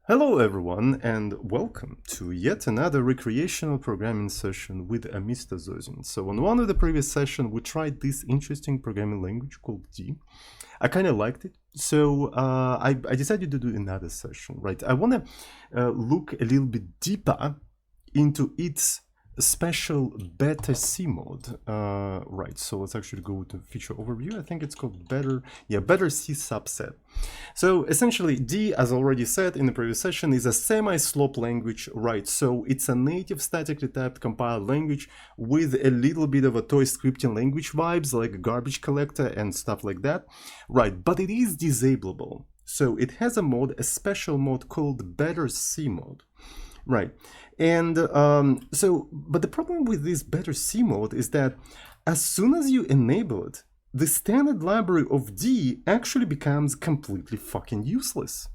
Hello everyone and welcome to yet another recreational programming session with Mr. Zozin. So on one of the previous sessions we tried this interesting programming language called D. I kind of liked it, so I decided to do another session, right? I want to look a little bit deeper into its special betterC mode, right? So let's actually go to feature overview. I think it's called betterC subset. So essentially, D, as already said in the previous session, is a semi-slope language, right? So it's a native statically typed compiled language with a little bit of a toy scripting language vibes, like garbage collector and stuff like that, right? But it is disableable. So it has a mode, a special mode called betterC mode. Right, and but the problem with this betterC mode is that as soon as you enable it, the standard library of D actually becomes completely fucking useless.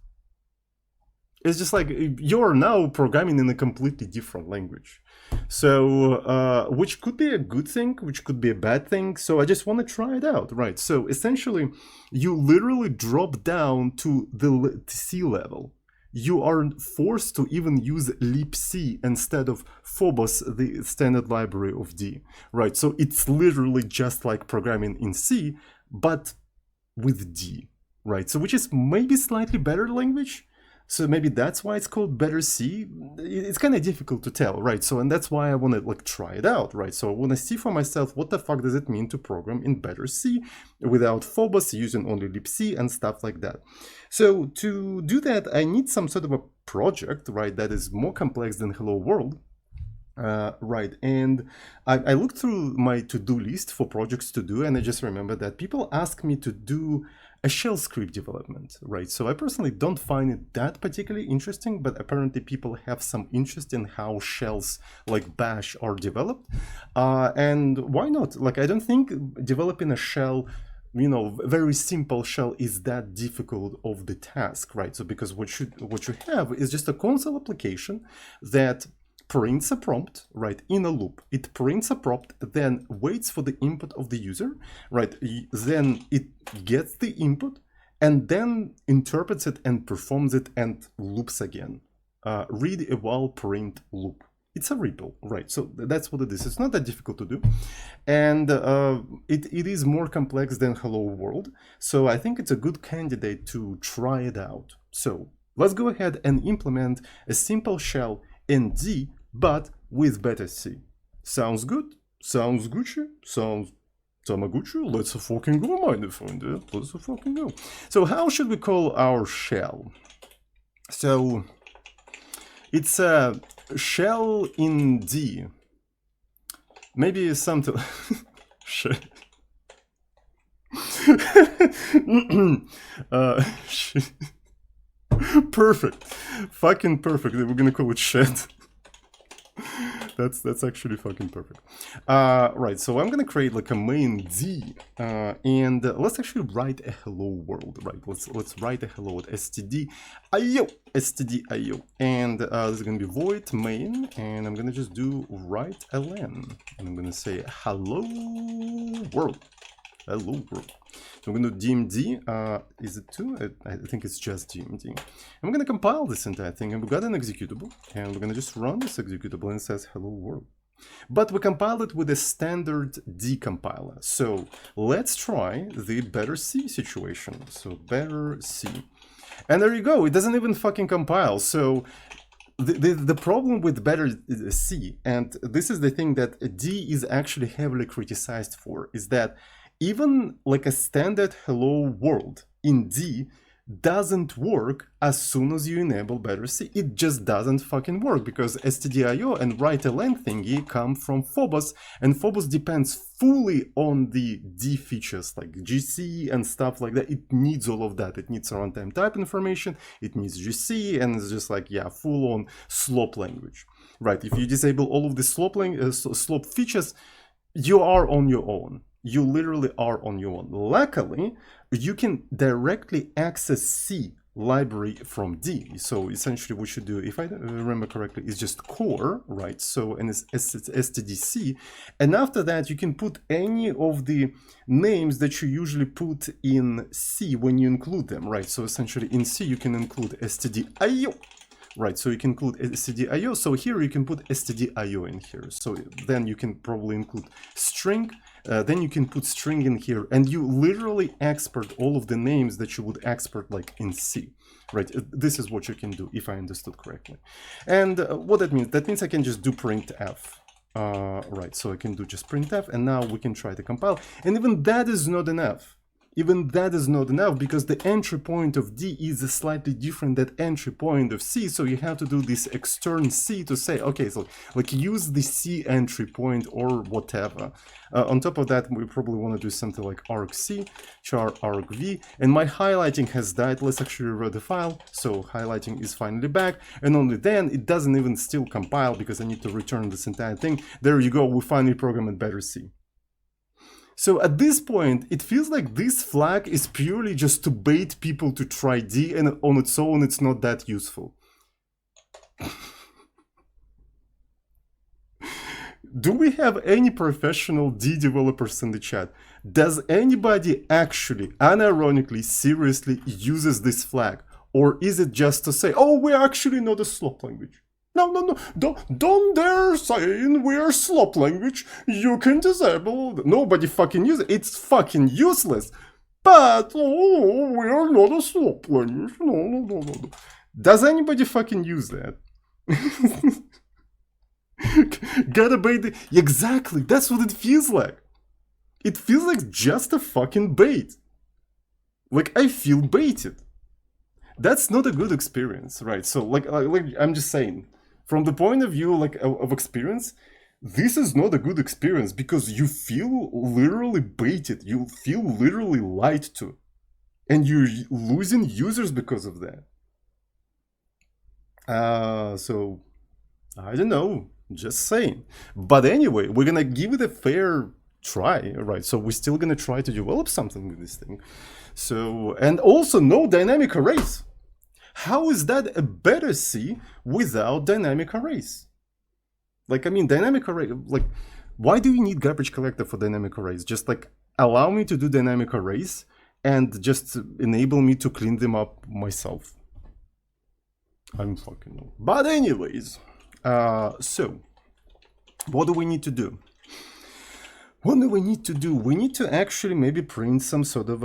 It's just like you're now programming in a completely different language. So, which could be a good thing, which could be a bad thing. So I just want to try it out, right? So essentially, you literally drop down to the C level. You are forced to even use libc instead of Phobos, the standard library of D, right? So it's literally just like programming in C, but with D, right? So which is maybe slightly better language. So maybe that's why it's called betterC. It's kind of difficult to tell, right? So, and that's why I want to like try it out, right? So I want to see for myself what the fuck does it mean to program in betterC without Phobos, using only libc and stuff like that. So to do that, I need some sort of a project, right, that is more complex than Hello World. Right, and I looked through my to-do list for projects to do, and I just remember that people ask me to do a shell script development, right? So I personally don't find it that particularly interesting, but apparently people have some interest in how shells like bash are developed. And why not? Like, I don't think developing a shell, you know, very simple shell is that difficult of the task, right? So because what you have is just a console application that prints a prompt, right, in a loop. It prints a prompt, then waits for the input of the user, right? Then it gets the input and then interprets it and performs it and loops again. Read, eval, print, loop. It's a REPL, right? So that's what it is. It's not that difficult to do. And it is more complex than Hello World. So I think it's a good candidate to try it out. So let's go ahead and implement a simple shell in D, but with betterC. Sounds good? Sounds Gucci? Sounds Tamaguchi? Let's fucking go, my friend. Let's fucking go. So how should we call our shell? So it's a shell in D. Maybe something... Perfect. Fucking perfect. We're gonna call it shed. That's actually fucking perfect. Right, so I'm gonna create like a main D, and let's actually write a hello world, right? Let's write a hello at stdio, and this is gonna be void main, and I'm gonna just do write ln, and I'm gonna say hello world. Hello world. So I'm going to do DMD, is it 2? I think it's just DMD. I'm going to compile this entire thing, and we got an executable, and we're going to just run this executable, and it says hello world. But we compiled it with a standard D compiler. So let's try the betterC situation. So betterC. And there you go, it doesn't even fucking compile. So the problem with betterC, and this is the thing that D is actually heavily criticized for, is that even like a standard hello world in D doesn't work as soon as you enable betterC. It just doesn't fucking work because stdio and write-ln thingy come from Phobos, and Phobos depends fully on the D features like GC and stuff like that. It needs all of that. It needs runtime type information, it needs GC, and it's just like, yeah, full-on slope language. Right, if you disable all of the slope features, you are on your own. You literally are on your own. Luckily, you can directly access C library from D. So essentially what you do, if I remember correctly, is just core, right? So, and it's stdc. And after that, you can put any of the names that you usually put in C when you include them, right? So essentially in C, you can include stdio, right? So you can include stdio. So here you can put stdio in here. So then you can probably include string. Then you can put string in here, and you literally export all of the names that you would export like in C, right? This is what you can do, if I understood correctly. And what that means I can just do printf. Right, so I can do just printf, and now we can try to compile. And even that is not enough. Even that is not enough, because the entry point of D is slightly different than entry point of C, so you have to do this extern C to say, okay, so like use the C entry point or whatever. On top of that, we probably want to do something like argc, char argv, and my highlighting has died. Let's actually revert the file. So highlighting is finally back, and only then it doesn't even still compile because I need to return this entire thing. There you go, we finally programmed betterC. So at this point, it feels like this flag is purely just to bait people to try D, and on its own, it's not that useful. Do we have any professional D developers in the chat? Does anybody actually, unironically, seriously uses this flag? Or is it just to say, oh, we're actually not a slop language? No, don't dare saying we're slop language. You can disable. Nobody fucking uses it. It's fucking useless. But, oh, we're not a slop language. No. Does anybody fucking use that? Gotta bait it. Exactly, that's what it feels like. It feels like just a fucking bait. Like, I feel baited. That's not a good experience, right? So, like I'm just saying, from the point of view like of experience, this is not a good experience because you feel literally baited. You feel literally lied to, and you're losing users because of that. So I don't know, just saying. But anyway, we're gonna give it a fair try, right? So we're still gonna try to develop something with this thing. So, and also no dynamic arrays. How is that a betterC without dynamic arrays? Like, I mean, dynamic array, like, why do you need garbage collector for dynamic arrays? Just like allow me to do dynamic arrays and just enable me to clean them up myself. I'm fucking no. But anyways, so what do we need to do? What do we need to do? We need to actually maybe print some sort of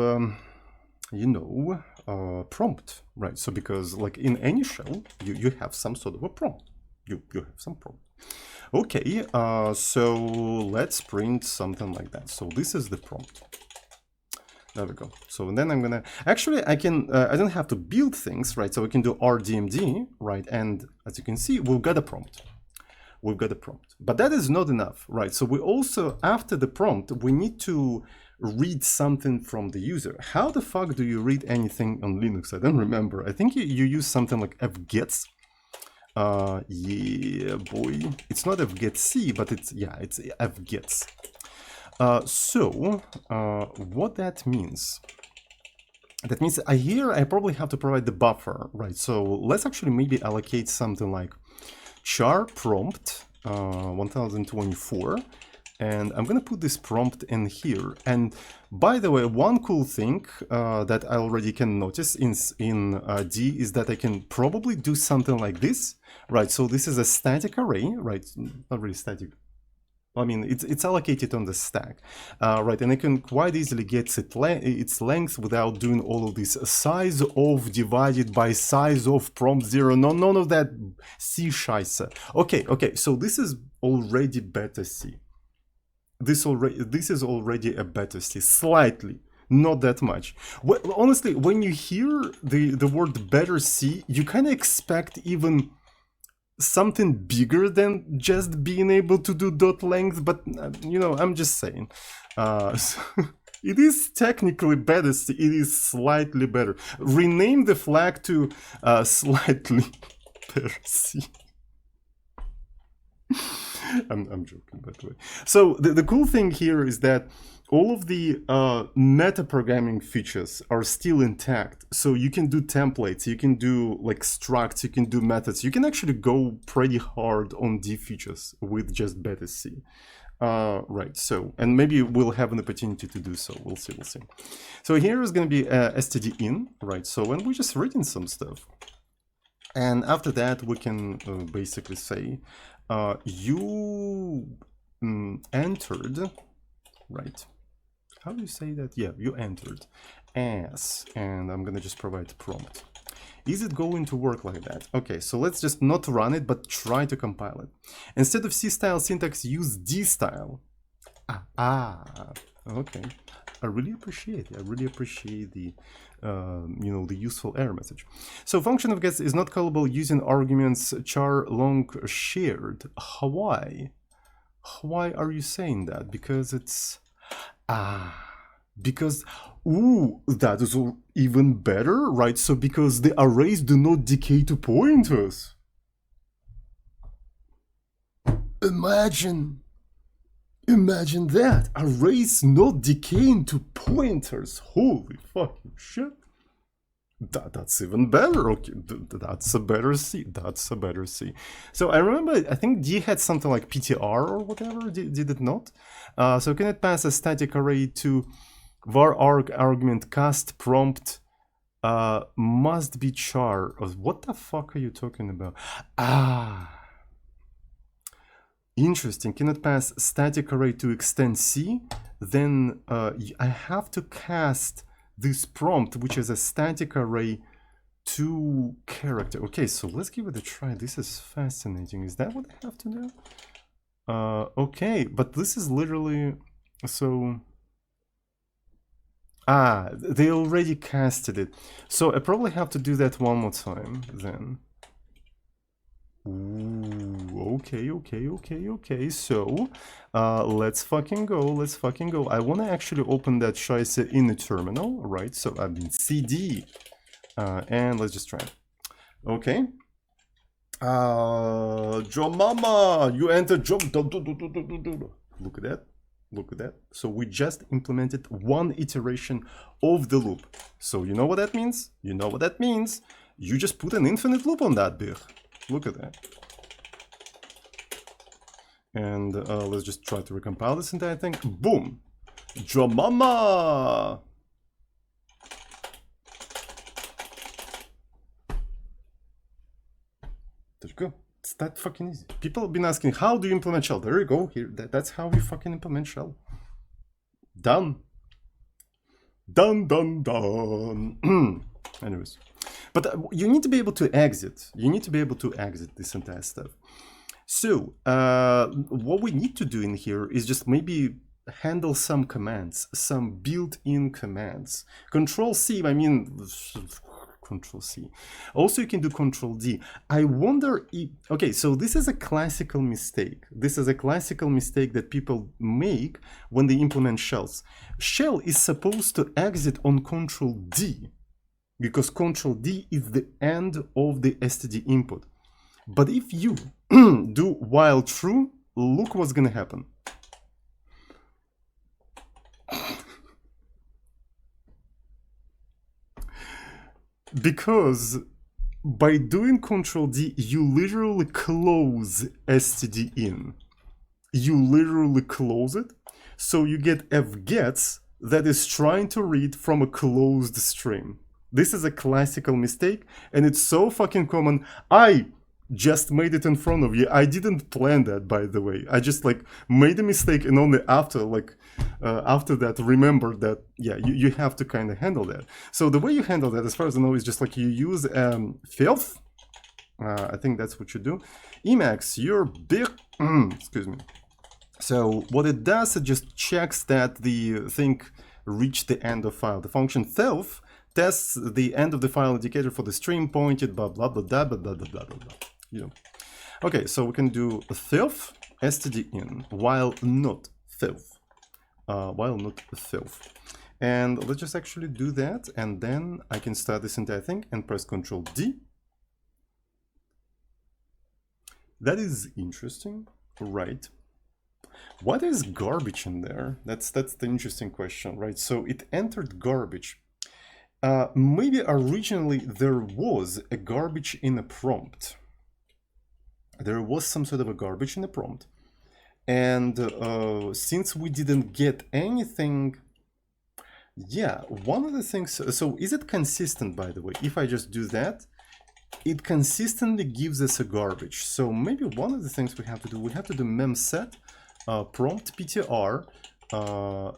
you know, prompt, right? So because like in any shell, you have some sort of a prompt. You have some prompt. Okay, so let's print something like that. So this is the prompt. There we go. So then I'm gonna actually I don't have to build things, right? So we can do rdmd, right? And as you can see, we've got a prompt. We've got a prompt, but that is not enough, right? So we also, after the prompt, we need to read something from the user. How the fuck do you read anything on Linux? I don't remember. I think you use something like fgets. Yeah, boy. It's not fgetc, but it's fgets. So what that means? That means here I probably have to provide the buffer, right? So let's actually maybe allocate something like char prompt 1024, and I'm gonna put this prompt in here. And by the way, one cool thing that I already can notice in D is that I can probably do something like this, right? So this is a static array, right? Not really static. I mean, it's allocated on the stack, right? And I can quite easily get its length without doing all of this size of divided by size of prompt 0. None of that C scheisse. Okay. So this is already betterC. This is already a betterC, slightly, not that much. Well, honestly, when you hear the word betterC, you kind of expect even something bigger than just being able to do dot length, but you know, I'm just saying. So it is technically better. It is slightly better. Rename the flag to slightly betterC. I'm joking, by the way. So the cool thing here is that all of the meta programming features are still intact. So you can do templates, you can do like structs, you can do methods. You can actually go pretty hard on D features with just betterC. Right, so, and maybe we'll have an opportunity to do so. We'll see. So here is going to be stdin, right? So when we're just reading some stuff. And after that, we can basically say you entered, right? How do you say that? Yeah, you entered as, and I'm gonna just provide prompt. Is it going to work like that? Okay, so let's just not run it, but try to compile it. Instead of C-style syntax, use D-style. Okay. I really appreciate it. I really appreciate the, you know, the useful error message. So function of gets is not callable using arguments char long shared. Why? Why are you saying that? Because it's because ooh, that is even better, right? So because the arrays do not decay to pointers. Imagine that, arrays not decaying to pointers. Holy fucking shit. That's even better. Okay, that's a better C. That's a better C. So I remember, I think D had something like PTR or whatever. Did it not? So can it pass a static array to var arg argument cast prompt must be char? What the fuck are you talking about? Interesting. Cannot pass static array to extend C. Then I have to cast this prompt, which is a static array, to character. Okay, so let's give it a try. This is fascinating. Is that what I have to do? Okay, but this is literally so. They already casted it. So I probably have to do that one more time then. Ooh, okay. So, let's fucking go. I want to actually open that Scheisse in the terminal, right? So I mean CD, and let's just try it. Okay. Joe Mama, you entered job. Look at that. Look at that. So we just implemented one iteration of the loop. So you know what that means? You just put an infinite loop on that bitch. Look at that. And let's just try to recompile this entire thing. Boom! Jomama! There you go. It's that fucking easy. People have been asking, how do you implement shell? There you go. Here, that's how we fucking implement shell. Done. Done. Anyways. But you need to be able to exit. This entire stuff. So, what we need to do in here is just maybe handle some commands, some built-in commands. Control-C, I mean, Control-C. Also, you can do Control-D. I wonder if... Okay, so this is a classical mistake. That people make when they implement shells. Shell is supposed to exit on Control-D, because Control-D is the end of the std input. But if you do while true, look what's gonna happen. Because by doing Control-D, you literally close std in. You literally close it, so you get fgets that is trying to read from a closed stream. This is a classical mistake, and it's so fucking common. I just made it in front of you. I didn't plan that, by the way. I just like made a mistake, and only after that remembered that, yeah, you have to kind of handle that. So the way you handle that, as far as I know, is just like you use filth. I think that's what you do. Emacs, you're big. Excuse me. So what it does, it just checks that the thing reached the end of file. The function self tests the end of the file indicator for the string pointed, blah blah blah blah blah blah blah blah. You know. Okay, so we can do self std in while not self, and let's just actually do that, and then I can start this entire thing and press Control-D. That is interesting, right? What is garbage in there? That's the interesting question, right? So it entered garbage. Maybe originally there was a garbage in a prompt. There was some sort of a garbage in the prompt. And since we didn't get anything, yeah, one of the things, so is it consistent, by the way, if I just do that it consistently gives us a garbage. So maybe one of the things we have to do memset prompt ptr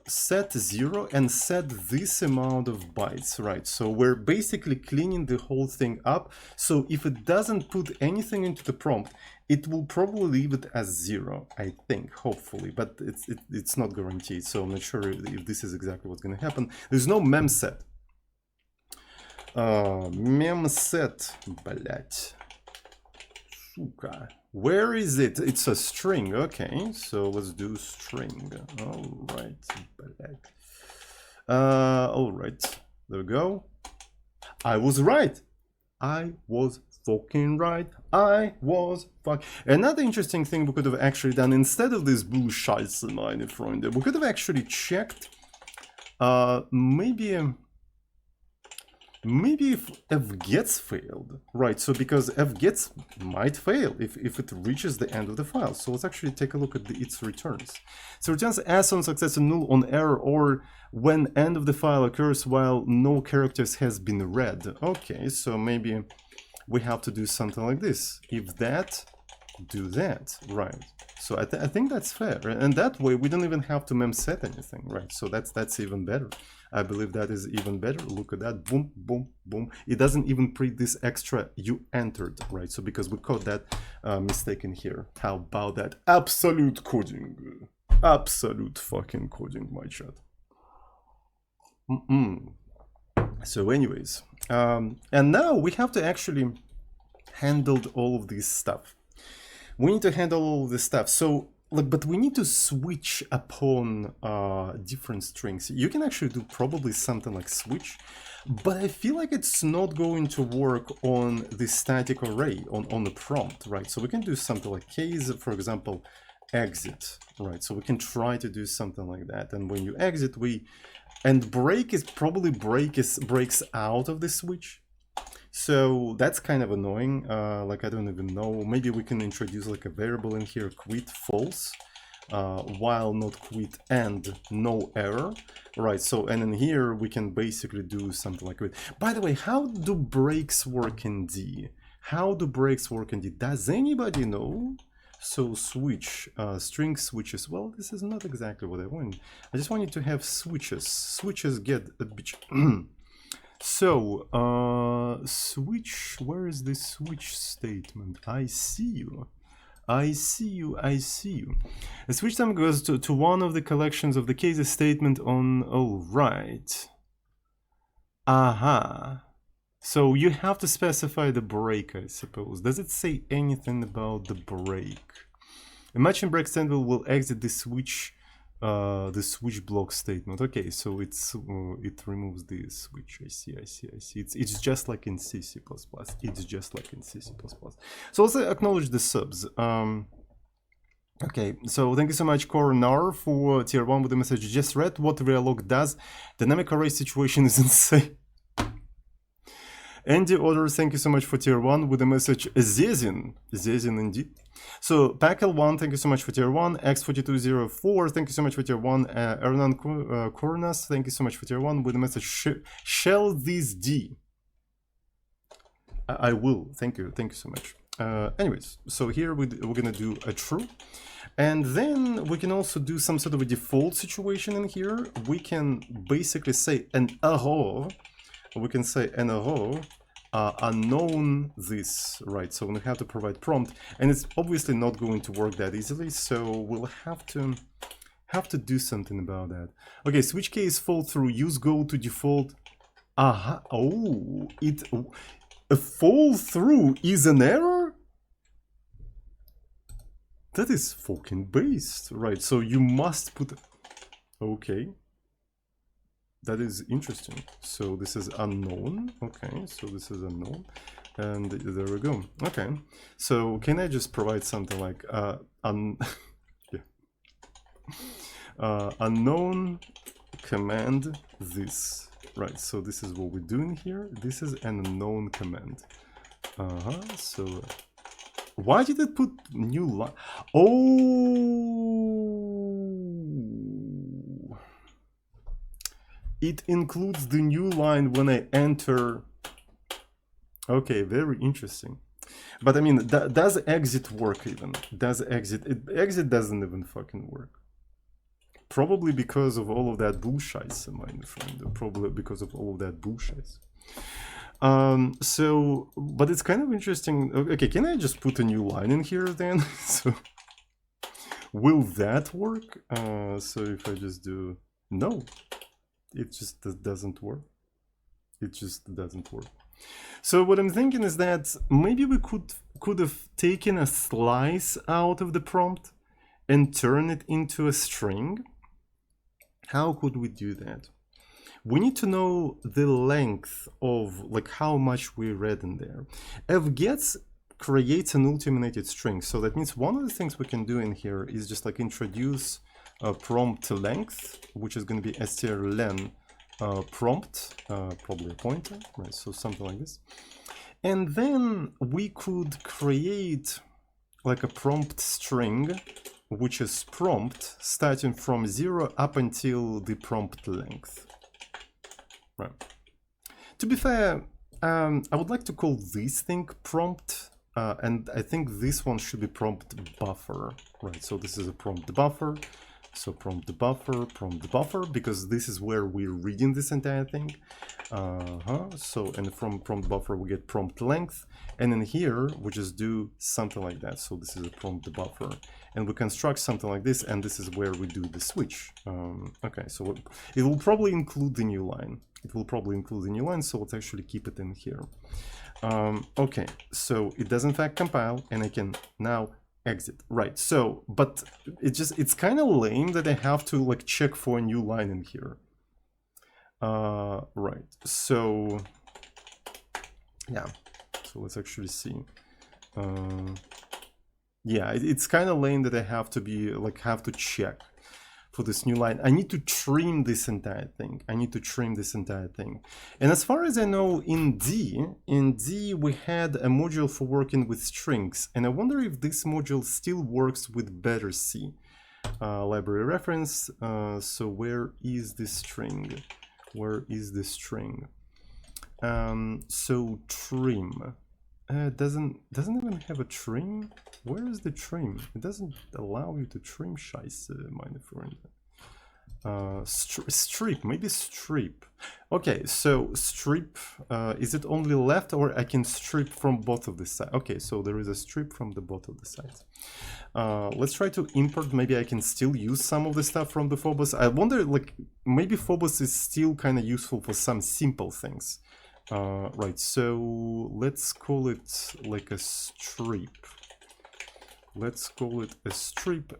set 0 and set this amount of bytes, right? So we're basically cleaning the whole thing up. So if it doesn't put anything into the prompt, it will probably leave it as 0, I think, hopefully, but it's not guaranteed. So I'm not sure if this is exactly what's going to happen. There's no memset. Memset, блять. Сука. Where is it? It's a string. Okay, so let's do string. All right, блять. All right, there we go. I was right. I was fucking right. I was fuck. Another interesting thing we could have actually done, instead of this blue scheiße meine Freunde, we could have actually checked maybe if fgets failed, right? So because fgets might fail if it reaches the end of the file. So let's actually take a look at its returns. So returns as on success and null on error, or when end of the file occurs while no characters has been read. Okay, so maybe we have to do something like this. If that, do that, right? So I think that's fair, and that way we don't even have to memset anything, right? So that's even better. I believe that is even better. Look at that, boom, boom, boom. It doesn't even print this extra you entered, right? So because we caught that mistake in here. How about that? Absolute coding, absolute fucking coding, my chat. So anyways, and now we have to actually handle all of this stuff. We need to handle all of this stuff. So, but we need to switch upon different strings. You can actually do probably something like switch, but I feel like it's not going to work on the static array, on the prompt, right? So we can do something like case, for example, exit, right? So we can try to do something like that. And when you exit, and break is probably breaks out of the switch. So that's kind of annoying. Like, I don't even know. Maybe we can introduce like a variable in here, quit false, while not quit and no error, right? So, and in here we can basically do something like it. By the way, how do breaks work in D? How do breaks work in D? Does anybody know? So switch, string switches. Well, this is not exactly what I want. I just wanted to have switches. Switches get a bitch. So, switch, where is the switch statement? I see you. I see you, I see you. A switch time goes to one of the collections of the cases statement on, oh, right. Aha. So you have to specify the break, I suppose. Does it say anything about the break? A matching break statement will exit the switch block statement. Okay, so it removes the switch. I see. It's just like in C++. It's just like in C++. So let's acknowledge the subs. Okay, so thank you so much, Coronar, for tier 1 with the message just read. What Realog does. Dynamic array situation is insane. Andy Order, thank you so much for tier 1 with the message Zezin. Zezin indeed. So Pakel1, thank you so much for tier 1. X4204, thank you so much for tier 1. Ernan Kornas, thank you so much for tier 1 with the message shall this D. I will. Thank you so much. Anyways, so here we're gonna do a true. And then we can also do some sort of a default situation in here. We can basically say an error. We can say an error unknown this, right? So we have to provide prompt, and it's obviously not going to work that easily. So we'll have to do something about that. Okay, switch case fall through. Use go to default. Aha! Oh, a fall through is an error. That is fucking based, right? So you must put. Okay. That is interesting. So this is unknown. Okay, so this is unknown. And there we go. Okay. So can I just provide something like unknown command this. Right, so this is what we're doing here. This is an unknown command. So why did it put new line? Oh, it includes the new line when I enter. Okay, very interesting. But I mean, does exit work even? Does exit doesn't even fucking work. Probably because of all of that bullshit, my friend. Probably because of all of that bullshit. So, but it's kind of interesting. Okay, can I just put a new line in here then? So, will that work? So if I just do, no, it just doesn't work. It just doesn't work. So what I'm thinking is that maybe we could have taken a slice out of the prompt and turn it into a string. How could we do that? We need to know the length of like how much we read in there. fgets creates an ultimated string. So that means one of the things we can do in here is just like introduce a prompt length, which is going to be strlen prompt, probably a pointer, right? So something like this. And then we could create like a prompt string, which is prompt starting from 0 up until the prompt length. Right. To be fair, I would like to call this thing prompt, and I think this one should be prompt buffer, right? So this is a prompt buffer. So prompt buffer, because this is where we're reading this entire thing. So, and from prompt buffer we get prompt length, and in here we just do something like that. So this is a prompt buffer, and we construct something like this, and this is where we do the switch. Okay, so it will probably include the new line. So let's actually keep it in here. Okay, so it does in fact compile, and I can now exit. Right, so, but it's kind of lame that I have to like check for a new line in here. Right, so yeah, so let's actually see. Yeah, it's kind of lame that I have to check for this new line. I need to trim this entire thing. And as far as I know, in D we had a module for working with strings, and I wonder if this module still works with betterC. Library reference. So where is the string? So trim. Doesn't even have a trim. Where is the trim? It doesn't allow you to trim scheiße, meine Freunde. Strip, maybe strip. Okay, so strip, is it only left, or I can strip from both of the sides? Okay, so there is a strip from the both of the sides. Let's try to import. Maybe I can still use some of the stuff from the Phobos. I wonder, like, maybe Phobos is still kind of useful for some simple things. Right, so let's call it like a strip.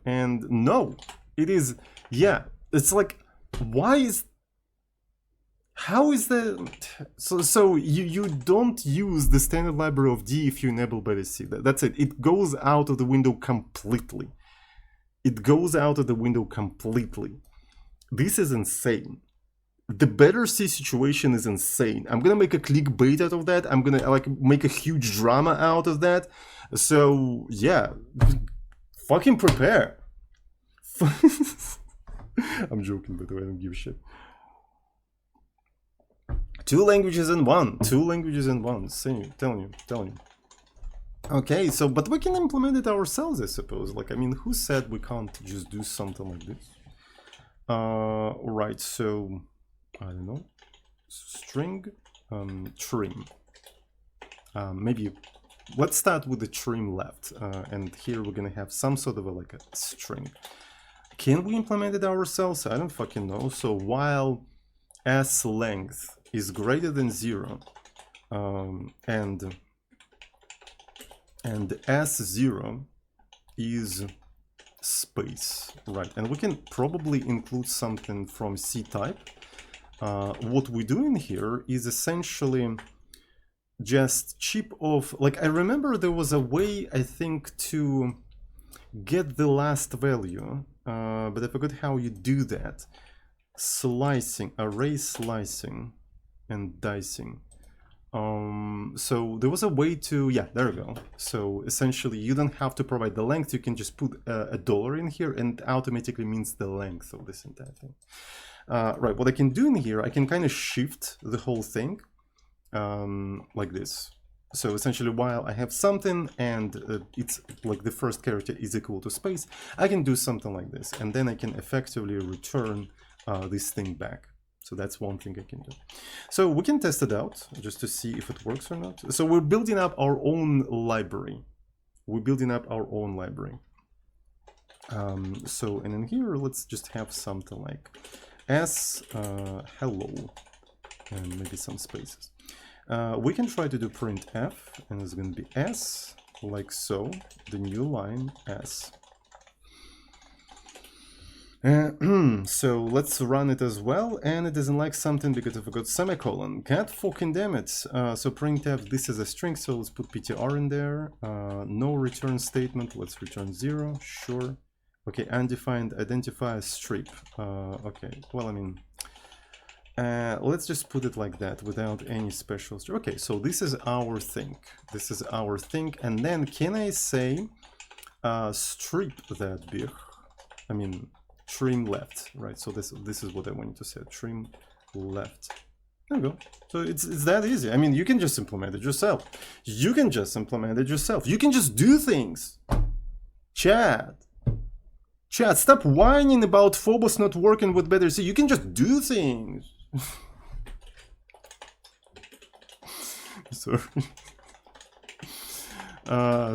And no, it is, yeah, it's like, how is that? So you don't use the standard library of D if you enable betterC. That's it. It goes out of the window completely. This is insane. The betterC situation is insane. I'm gonna make a clickbait out of that. I'm gonna like make a huge drama out of that. So yeah, fucking prepare. I'm joking, by the way. I don't give a shit. Two languages in one. Same, telling you. Okay, so but we can implement it ourselves, I suppose. Like, I mean, who said we can't just do something like this? Right. So. I don't know, string, trim. Maybe let's start with the trim left, and here we're gonna have some sort of like a string. Can we implement it ourselves? I don't fucking know. So while s length is greater than 0, and s0 is space, right? And we can probably include something from C type. What we're doing here is essentially just chip off, like, I remember there was a way, I think, to get the last value, but I forgot how you do that. Slicing, array slicing and dicing. So there was a way to, yeah, there we go. So essentially you don't have to provide the length, you can just put a $, in here, and automatically means the length of this entire thing. Right, what I can do in here, I can kind of shift the whole thing like this. So essentially, while I have something and it's like the first character is equal to space, I can do something like this, and then I can effectively return this thing back. So that's one thing I can do. So we can test it out just to see if it works or not. So we're building up our own library. We're building up our own library. So, and in here, let's just have something like s hello, and maybe some spaces. We can try to do printf, and it's going to be s, like so, the new line s. So let's run it as well, and it doesn't like something because I forgot semicolon. God fucking damn it. So printf, this is a string, so let's put ptr in there. No return statement, let's return 0, sure. Okay, undefined identifier strip. Okay, well, I mean, let's just put it like that without any special strip. Okay, so this is our thing. This is our thing, and then can I say strip that big? I mean, trim left, right? So this is what I wanted to say. Trim left. There you go. So it's that easy. I mean, you can just implement it yourself. You can just implement it yourself. You can just do things. Chat, stop whining about Phobos not working with betterC. You can just do things. Sorry.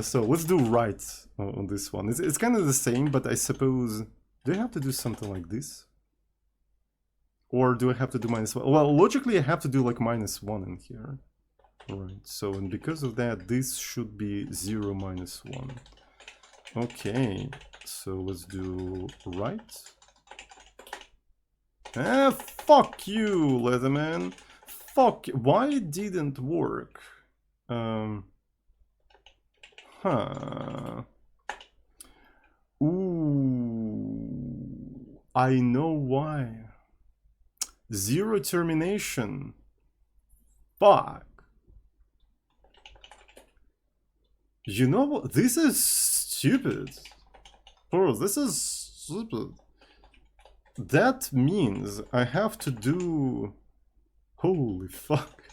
So let's do right on this one. It's kind of the same, but I suppose, do I have to do something like this? Or do I have to do -1? Well, logically I have to do like -1 in here. Right, so, and because of that, this should be 0, -1. Okay, so let's do right. Ah, fuck you, Leatherman. Fuck, why it didn't work? Ooh, I know why. 0 termination. Fuck. You know what? This is stupid. Bro, this is stupid. That means I have to do... Holy fuck.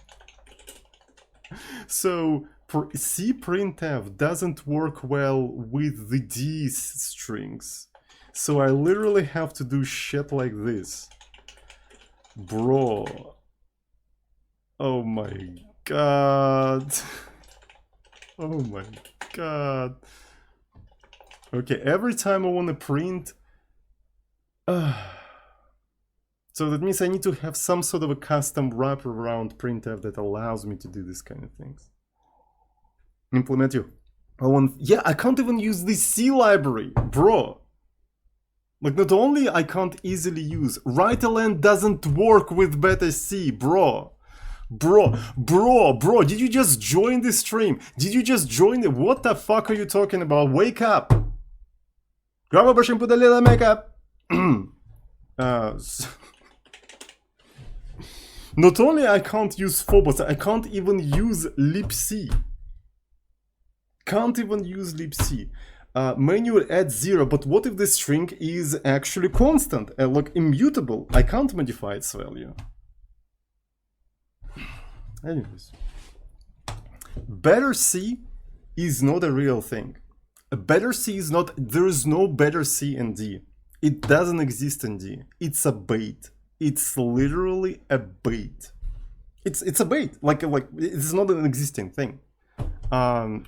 So, C printf doesn't work well with the D strings. So I literally have to do shit like this. Bro. Oh my god. Oh my god. Okay, every time I want to print... So that means I need to have some sort of a custom wrapper around printf that allows me to do this kind of things. Implement you. Yeah, I can't even use the C library, bro. Like, not only I can't easily use, write-ln doesn't work with betterC, bro. Bro, did you just join the stream? Did you just join it? What the fuck are you talking about? Wake up. Grab a brush and put a little makeup. Not only I can't use Phobos, I can't even use libc. Can't even use libc. Manual add 0, but what if the string is actually constant, like immutable? I can't modify its value. Anyways, betterC is not a real thing. betterC is not, there is no betterC in D. It doesn't exist in D. It's a bait. It's literally a bait. It's a bait. Like it's not an existing thing.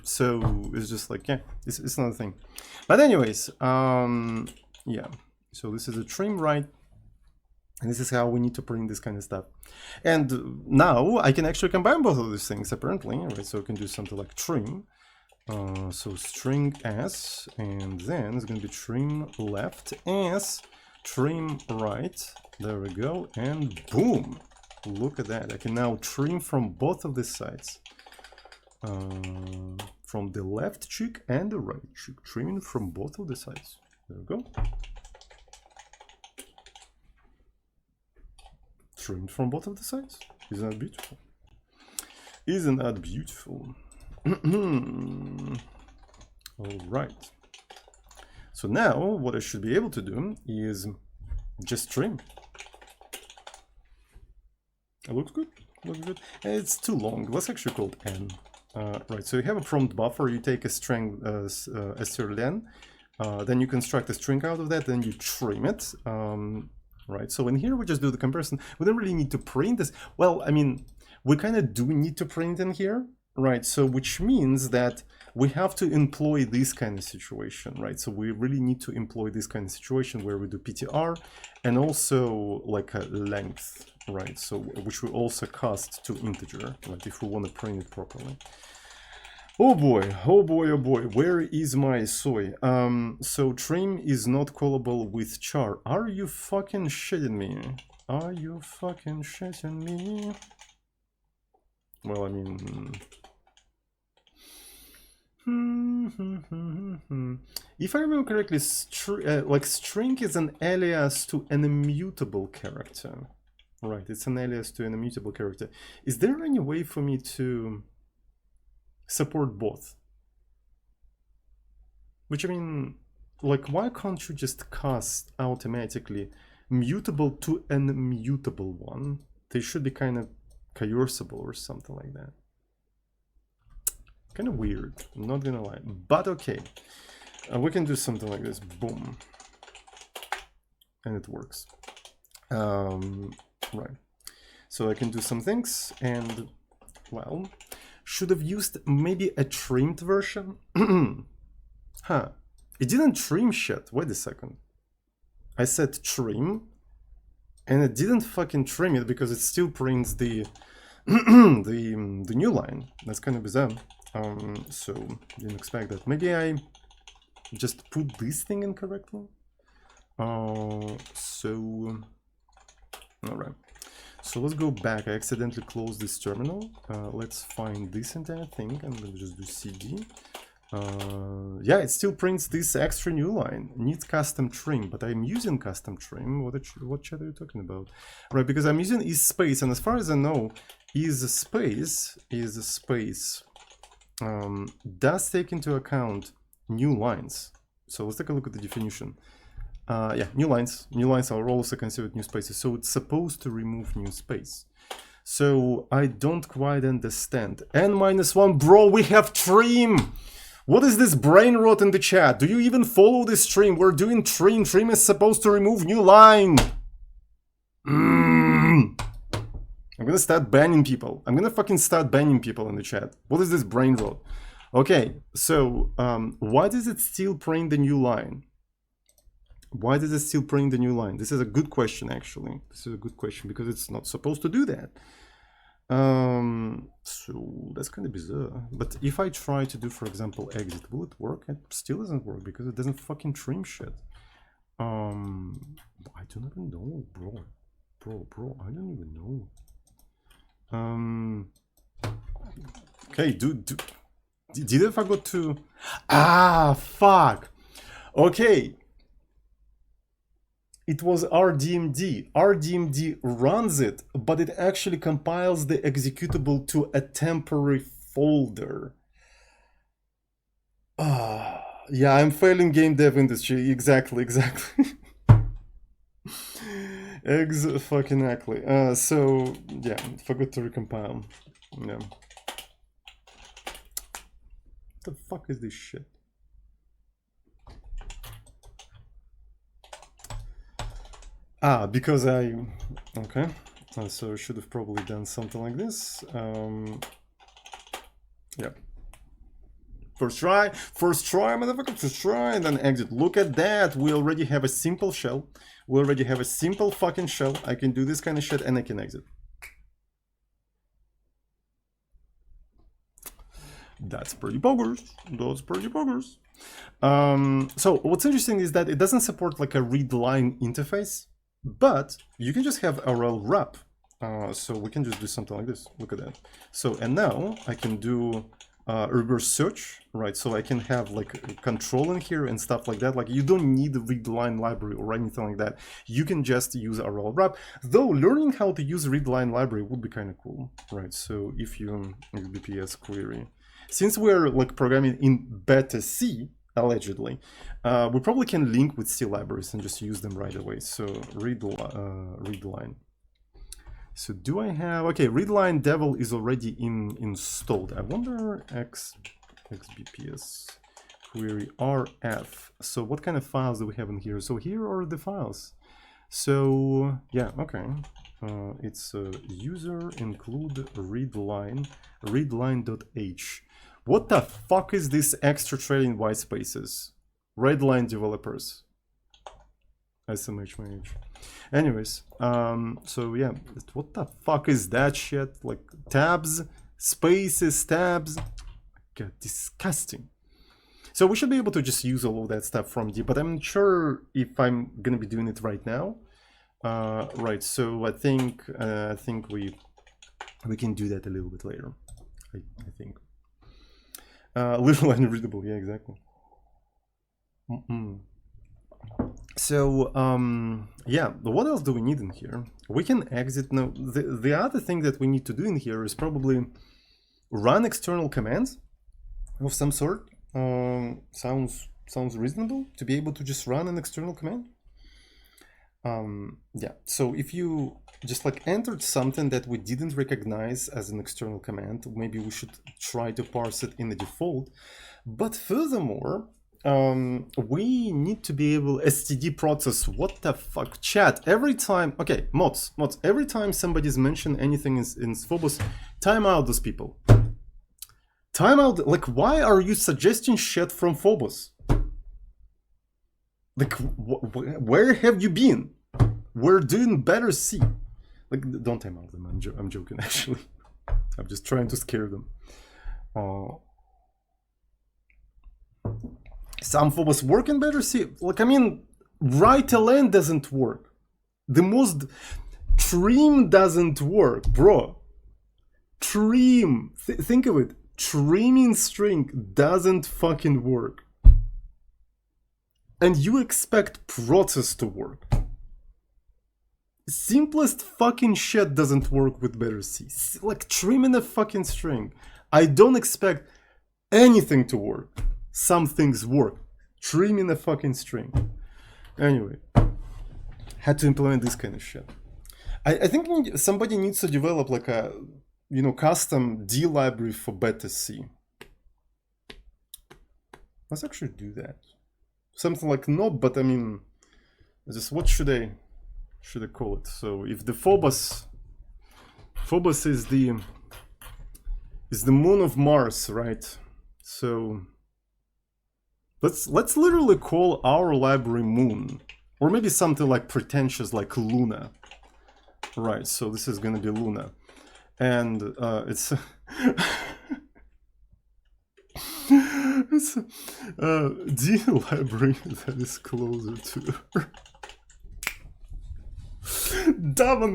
So it's just like, yeah, it's not a thing. But anyways, yeah. So this is a trim right, and this is how we need to print this kind of stuff. And now I can actually combine both of these things apparently, right? So I can do something like trim. So string s, and then it's gonna be trim left s, trim right. There we go, and boom! Look at that. I can now trim from both of the sides. From the left cheek and the right cheek, trimming from both of the sides. There we go. Trimmed from both of the sides. Isn't that beautiful? Isn't that beautiful? All right. So now what I should be able to do is just trim. It looks good. Looks good. It's too long. Let's actually call it n. Right, so you have a prompt buffer, you take a string strlen, then you construct a string out of that, then you trim it. Right, so in here we just do the comparison. We don't really need to print this. Well, I mean, we kind of do need to print in here, right? So which means that we have to employ this kind of situation, right? So we really need to employ this kind of situation where we do ptr and also like a length, right? So which we also cast to integer, right? If we want to print it properly. Oh boy, oh boy, oh boy, where is my soy? So trim is not callable with char. Are you fucking shitting me? Are you fucking shitting me? Well, I mean... If I remember correctly, like string is an alias to an immutable character. Right, it's an alias to an immutable character. Is there any way for me to support both? Which I mean, like, why can't you just cast automatically mutable to an immutable one? They should be kind of coercible or something like that. Kind of weird, I'm not gonna lie, but okay. We can do something like this, boom. And it works. Right. So I can do some things and, well, should have used maybe a trimmed version. Huh, it didn't trim shit. Wait a second. I said trim and it didn't fucking trim it because it still prints the the new line. That's kind of bizarre. So didn't expect that. Maybe I just put this thing incorrectly. So all right. So let's go back. I accidentally closed this terminal. Let's find this entire thing and then just do cd. Yeah, it still prints this extra new line. Needs custom trim, but I'm using custom trim. What shit are you talking about? Right, because I'm using is space, and as far as I know, is space does take into account new lines. So let's take a look at the definition. Yeah, new lines. New lines are also considered new spaces, so it's supposed to remove new space. So I don't quite understand. N-1, bro, we have trim! What is this brain rot in the chat? Do you even follow this stream? We're doing trim. Trim is supposed to remove new line. I'm gonna start banning people. I'm gonna fucking start banning people in the chat. What is this brain rot? Okay, so why does it still print the new line? Why does it still print the new line? This is a good question, actually. This is a good question because it's not supposed to do that. So that's kind of bizarre. But if I try to do, for example, exit, will it work? It still doesn't work because it doesn't fucking trim shit. I don't even know, bro. I don't even know. Okay, did I forgot to? Ah, fuck. Okay. It was RDMD. RDMD runs it, but it actually compiles the executable to a temporary folder. Yeah, I'm failing game dev industry. Exactly. Fucking-actly. So, yeah, forgot to recompile. Yeah. What the fuck is this shit? Because okay, so I should have probably done something like this. Yeah. First try, motherfucker, first try, and then exit. Look at that, we already have a simple shell. We already have a simple fucking shell. I can do this kind of shit and I can exit. That's pretty boggers. So what's interesting is that it doesn't support like a read line interface. But you can just have RL wrap. So we can just do something like this. Look at that. So, and now I can do reverse search, right? So I can have like control in here and stuff like that. Like you don't need the read line library or anything like that. You can just use RL wrap. Though learning how to use read line library would be kind of cool, right? So if you BPS query, since we're like programming in betterC, allegedly, we probably can link with C libraries and just use them right away. So read line. So do I have, okay, readline devil is already installed. I wonder xbps query rf. So what kind of files do we have in here? So here are the files. So yeah, okay. It's user include readline.h. What the fuck is this extra thread in white spaces? Redline developers. SMH. Anyways, so yeah, what the fuck is that shit? Like tabs, spaces, tabs. God, disgusting. So we should be able to just use all of that stuff from D, but I'm not sure if I'm gonna be doing it right now. Right, so I think we can do that a little bit later. I think. Little unreadable, yeah, exactly. So yeah, what else do we need in here? We can exit now. The other thing that we need to do in here is probably run external commands of some sort. Sounds reasonable to be able to just run an external command. Yeah, so if you just like entered something that we didn't recognize as an external command, maybe we should try to parse it in the default. But furthermore, we need to be able std process. What the fuck, chat? Every time, okay, mods. Every time somebody's mentioned anything in Phobos, time out those people. Time out. Like, why are you suggesting shit from Phobos? Like, where have you been? We're doing betterC. Like, don't time out them. I'm joking, actually. I'm just trying to scare them. Some Phobos work in betterC. Like, I mean, right-ln doesn't work. The most trim doesn't work, bro. Trim. Think of it. Trimming string doesn't fucking work. And you expect process to work. Simplest fucking shit doesn't work with betterC. Like trimming a fucking string. I don't expect anything to work. Some things work. Trimming a fucking string. Anyway, had to implement this kind of shit. I think somebody needs to develop like a, you know, custom D library for betterC. Let's actually do that. Something like knob, but I mean, just what should I call it? So if the Phobos is the moon of Mars, right? So let's literally call our library Moon, or maybe something like pretentious like Luna, right? So this is gonna be Luna, and it's it's D library that is closer to Earth. Dub on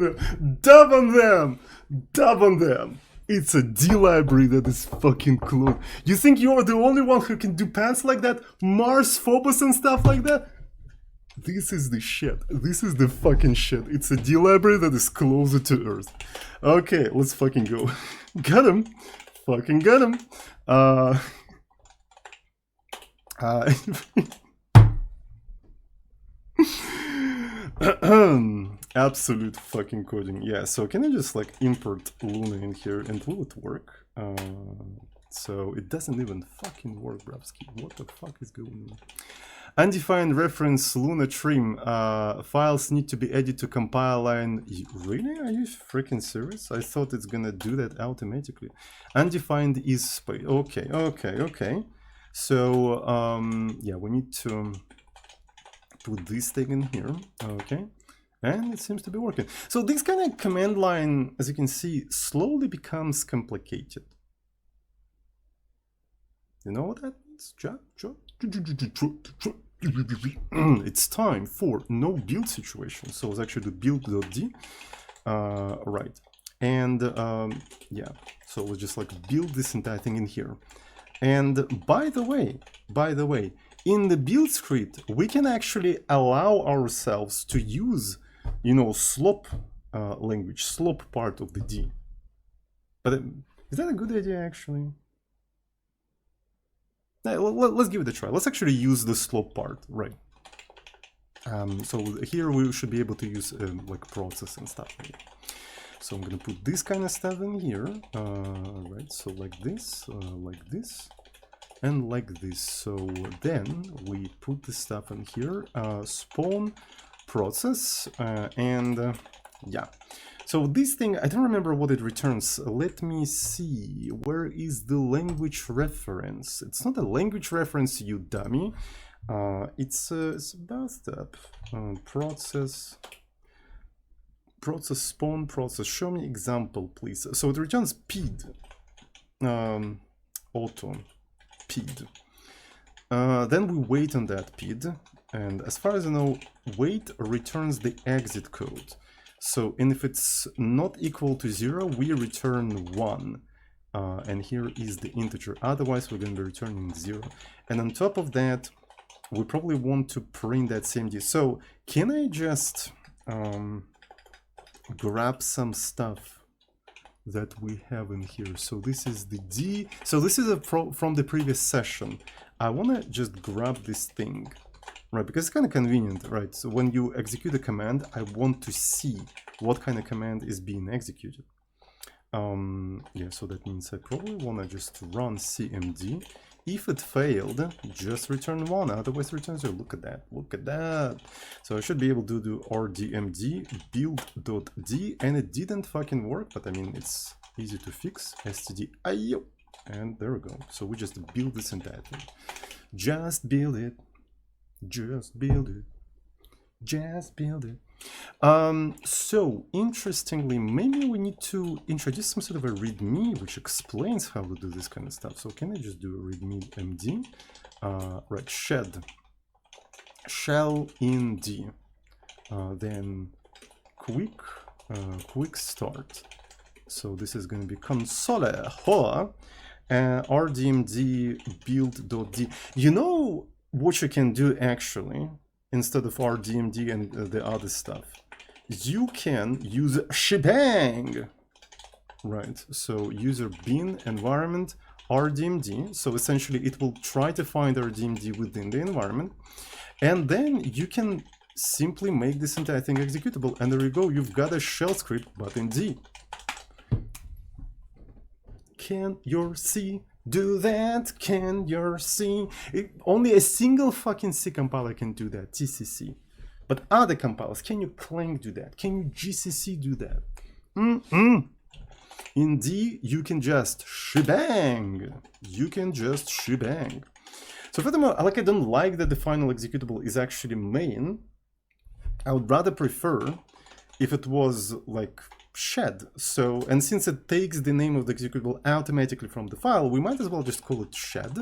them. It's a D library that is fucking close. You think you're the only one who can do pants like that? Mars, Phobos and stuff like that? This is the shit. This is the fucking shit. It's a D library that is closer to Earth. Okay, let's fucking go. Got him. Fucking got him. Absolute fucking coding. Yeah, so can I just like import Luna in here and will it work? So it doesn't even fucking work, Bravsky. What the fuck is going on? Undefined reference Luna trim. Files need to be added to compile line. Really? Are you freaking serious? I thought it's gonna do that automatically. Undefined is space. Okay. So yeah, we need to put this thing in here. Okay. And it seems to be working. So this kind of command line, as you can see, slowly becomes complicated. You know what that means? It's time for no build situation. So let's actually do build.d. Right. And yeah, so let's just like build this entire thing in here. And by the way, in the build script, we can actually allow ourselves to use, you know, slop language, slop part of the D. But is that a good idea, actually? Let's give it a try. Let's actually use the slop part, right? So here we should be able to use like process and stuff like that. So I'm gonna put this kind of stuff in here, right? So like this, and like this. So then we put the stuff in here, spawn process, and yeah. So this thing, I don't remember what it returns. Let me see. Where is the language reference? It's not a language reference, you dummy. It's a bathtub. Process spawn process. Show me example, please. So it returns PID. Auto PID. Then we wait on that PID. And as far as I know, wait returns the exit code. So, and if it's not equal to 0, we return 1. And here is the integer. Otherwise, we're going to be returning 0. And on top of that, we probably want to print that CMD. So, can I just grab some stuff that we have in here? So, this is the D. So, this is from the previous session. I want to just grab this thing. Right, because it's kind of convenient, right? So when you execute a command, I want to see what kind of command is being executed. Yeah, so that means I probably want to just run cmd. If it failed, just return 1, otherwise return 0. Look at that, look at that. So I should be able to do rdmd build.d, and it didn't fucking work, but I mean, it's easy to fix. stdio, and there we go. So we just build this entire thing. Just build it. Just build it. Just build it. So interestingly, maybe we need to introduce some sort of a readme which explains how to do this kind of stuff. So can I just do readme md? Right, shell in d. Then quick start. So this is going to be console rdmd build.d. You know what you can do actually, instead of rdmd and the other stuff, you can use shebang, right? So user bin environment rdmd. So essentially it will try to find rdmd within the environment, and then you can simply make this entire thing executable, and there you go, you've got a shell script but in D. Can your C do that? Can your C? Only a single fucking C compiler can do that, TCC. But other compilers, can you Clang do that? Can you GCC do that? In D, you can just shebang. You can just shebang. So furthermore, like, I don't like that the final executable is actually main. I would rather prefer if it was like shed. So, and since it takes the name of the executable automatically from the file, we might as well just call it shed.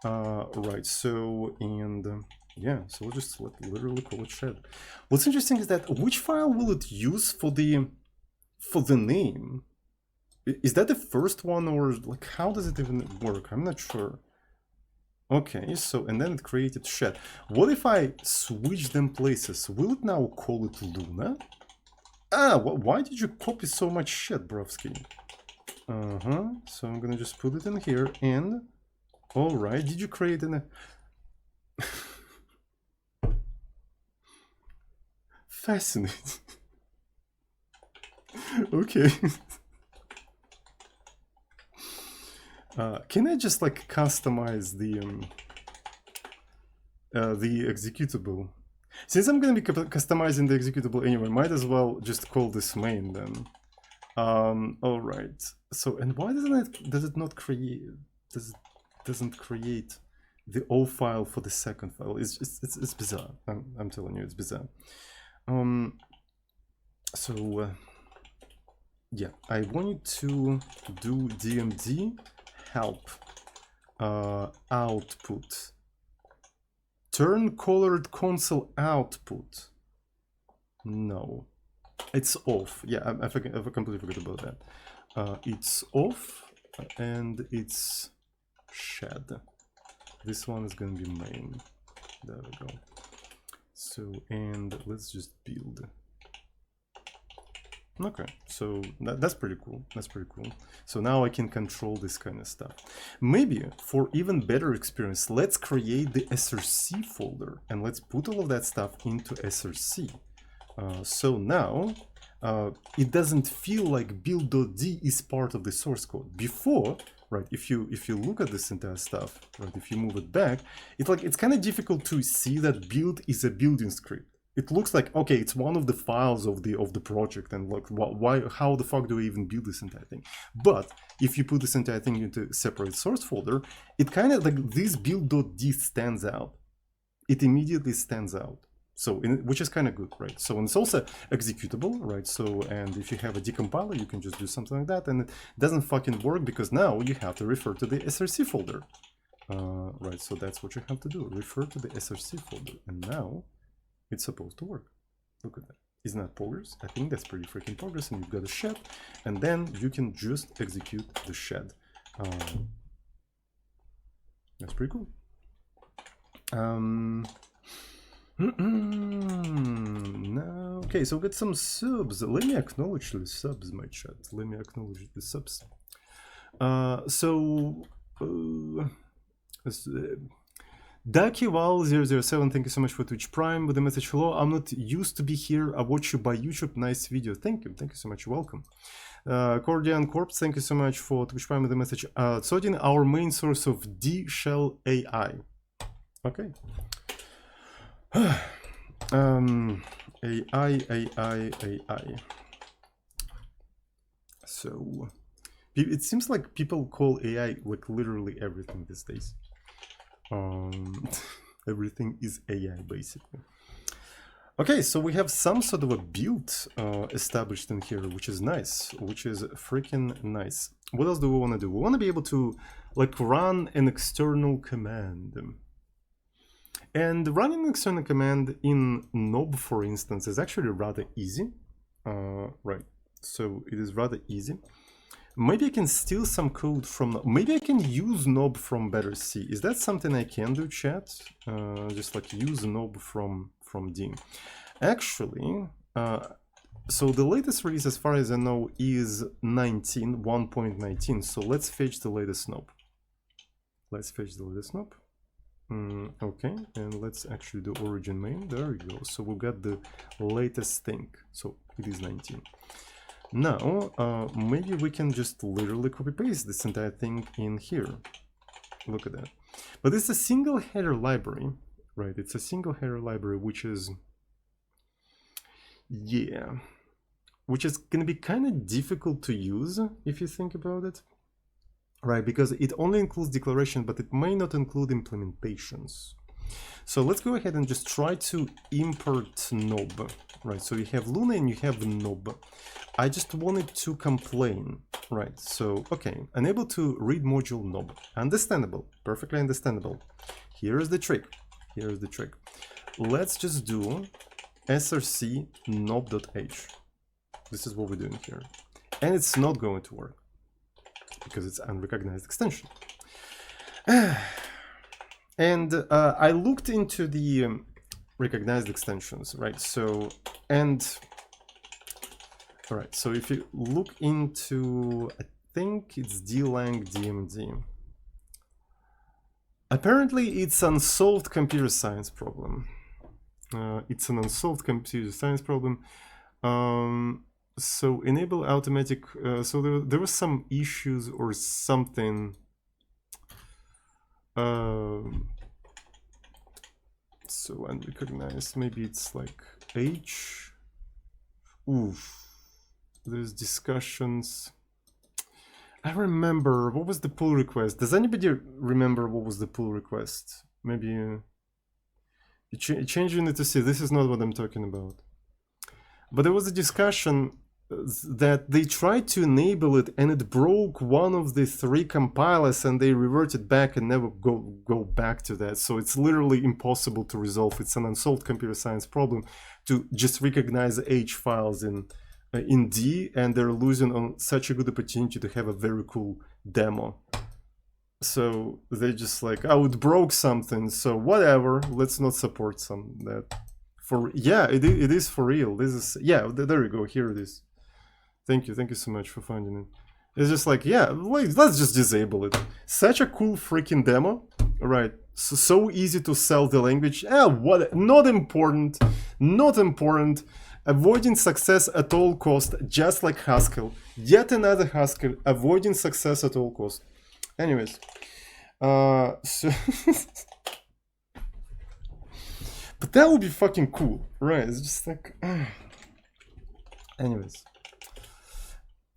Right, so, and yeah, so we'll just literally call it shed. What's interesting is that which file will it use for the name? Is that the first one, or like how does it even work? I'm not sure. Okay, so, and then it created shed. What if I switch them places? Will it now call it Luna? Ah, why did you copy so much shit, Brovsky? So I'm gonna just put it in here, and... Alright, did you create an... Fascinating. Okay. Can I just like customize the executable? Since I'm going to be customizing the executable anyway, might as well just call this main then. All right. So, and why does it not create? Doesn't create the O file for the second file? It's bizarre. I'm telling you, it's bizarre. Yeah, I wanted to do DMD help output. Turn colored console output. No, it's off. Yeah, I completely forgot about that. It's off and it's shed. This one is going to be main. There we go. So, and let's just build. Okay, so that's pretty cool. That's pretty cool. So now I can control this kind of stuff. Maybe for even better experience, let's create the src folder and let's put all of that stuff into src. So now it doesn't feel like build.d is part of the source code. Before, right, if you look at this entire stuff, right, if you move it back, it's kind of difficult to see that build is a building script. It looks like, okay, it's one of the files of the project, and like, why, how the fuck do we even build this entire thing? But if you put this entire thing into a separate source folder, it kind of like this build.d stands out. It immediately stands out. So, which is kind of good, right? So, and it's also executable, right? So, and if you have a decompiler, you can just do something like that, and it doesn't fucking work because now you have to refer to the src folder, right? So that's what you have to do, refer to the src folder, and now it's supposed to work. Look at that. Isn't that progress? I think that's pretty freaking progress, and you've got a shed, and then you can just execute the shed. That's pretty cool. No, okay, so we got some subs. Let me acknowledge the subs, my chat. Let me acknowledge the subs. Dakival007, thank you so much for Twitch Prime with the message. Hello, I'm not used to be here. I watch you by YouTube. Nice video. Thank you so much. You're welcome. Cordian Corpse, thank you so much for Twitch Prime with the message. Sodin, our main source of D shell AI. Okay. AI. So it seems like people call AI like literally everything these days. Everything is AI basically. Okay, so we have some sort of a build established in here, which is nice, which is freaking nice. What else do we want to do? We want to be able to like run an external command. And running an external command in Nob, for instance, is actually rather easy. Right, so it is rather easy. Maybe I can steal some code from, maybe I can use Nob from betterC. Is that something I can do, chat? Just like use Nob from D. Actually, so the latest release, as far as I know, is 1.19. So let's fetch the latest Nob. Let's fetch the latest Nob. Okay, and let's actually do origin main. There we go. So we've got the latest thing. So it is 19. Now, maybe we can just literally copy paste this entire thing in here. Look at that. But it's a single header library, right? It's a single header library, which is, yeah, which is going to be kind of difficult to use if you think about it. Right, because it only includes declaration, but it may not include implementations. So let's go ahead and just try to import Nob. Right, so you have Luna and you have Nob. I just wanted to complain. Right, so, okay, unable to read module Nob. Understandable, perfectly understandable. Here is the trick. Here is the trick. Let's just do src nob.h. This is what we're doing here. And it's not going to work, because it's unrecognized extension. And I looked into the recognized extensions, right? So, and, all right, so if you look into, I think it's dlang dmd. Apparently it's unsolved computer science problem. It's an unsolved computer science problem. So enable automatic, so there were some issues or something. So unrecognized, maybe it's like H. Oof, there's discussions. I remember, what was the pull request? Does anybody remember what was the pull request? Maybe you changing it to see, this is not what I'm talking about. But there was a discussion that they tried to enable it and it broke one of the 3 compilers and they reverted back and never go back to that. So it's literally impossible to resolve. It's an unsolved computer science problem to just recognize H files in D, and they're losing on such a good opportunity to have a very cool demo. So they're just like, oh, it broke something, so whatever, let's not support some that. For, yeah, it is for real. This is, yeah, there we go, here it is. Thank you so much for finding it. It's just like, yeah, let's just disable it. Such a cool freaking demo, right? So easy to sell the language. What? Not important, not important. Avoiding success at all cost, just like Haskell. Yet another Haskell, avoiding success at all cost. Anyways, so but that would be fucking cool, right? It's just like, anyways,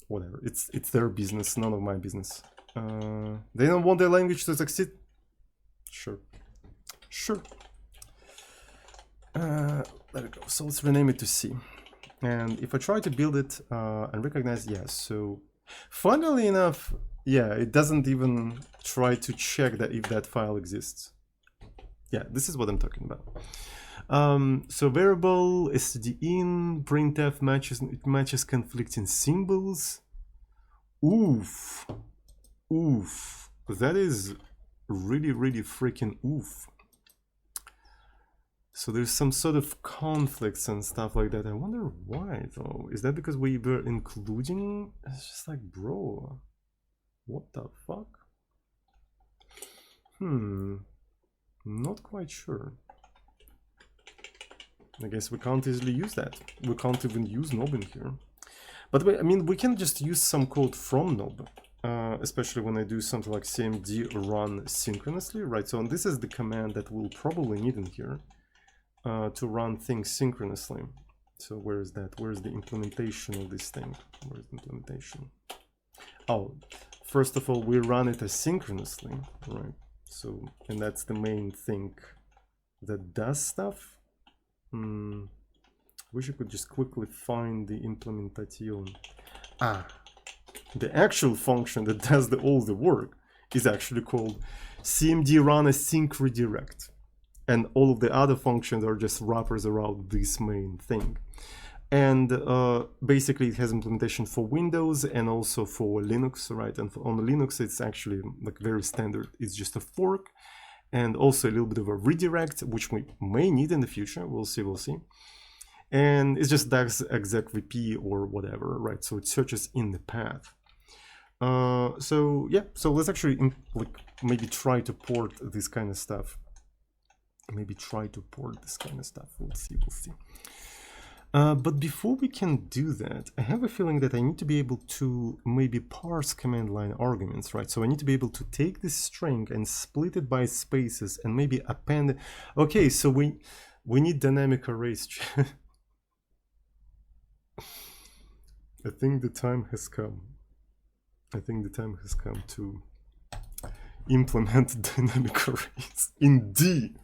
whatever. It's their business, none of my business. They don't want their language to succeed. Sure. Let it go. So let's rename it to C. And if I try to build it and recognize, yes. So funnily enough, yeah, it doesn't even try to check that if that file exists. Yeah, this is what I'm talking about. So variable stdin printf matches conflicting symbols. Oof, that is really freaking oof. So there's some sort of conflicts and stuff like that. I wonder why though. Is that because we were including? It's just like, bro, what the fuck? Not quite sure. I guess we can't easily use that. We can't even use knob in here. But I mean, we can just use some code from knob, especially when I do something like cmd run synchronously, right? So this is the command that we'll probably need in here to run things synchronously. So where is that? Where's the implementation of this thing? Where's the implementation? Oh, first of all, we run it asynchronously, right? So, and that's the main thing that does stuff. Wish I could just quickly find the implementation. The actual function that does all the work is actually called cmd run async redirect, and all of the other functions are just wrappers around this main thing. And basically it has implementation for Windows and also for Linux, right? And on Linux it's actually like very standard. It's just a fork and also a little bit of a redirect, which we may need in the future. We'll see. And it's just does execvp or whatever, right? So it searches in the path. So yeah, so let's actually maybe try to port this kind of stuff. We'll see. But before we can do that, I have a feeling that I need to be able to maybe parse command line arguments, right? So I need to be able to take this string and split it by spaces and maybe append. Okay, so we need dynamic arrays. I think the time has come. To implement dynamic arrays in D.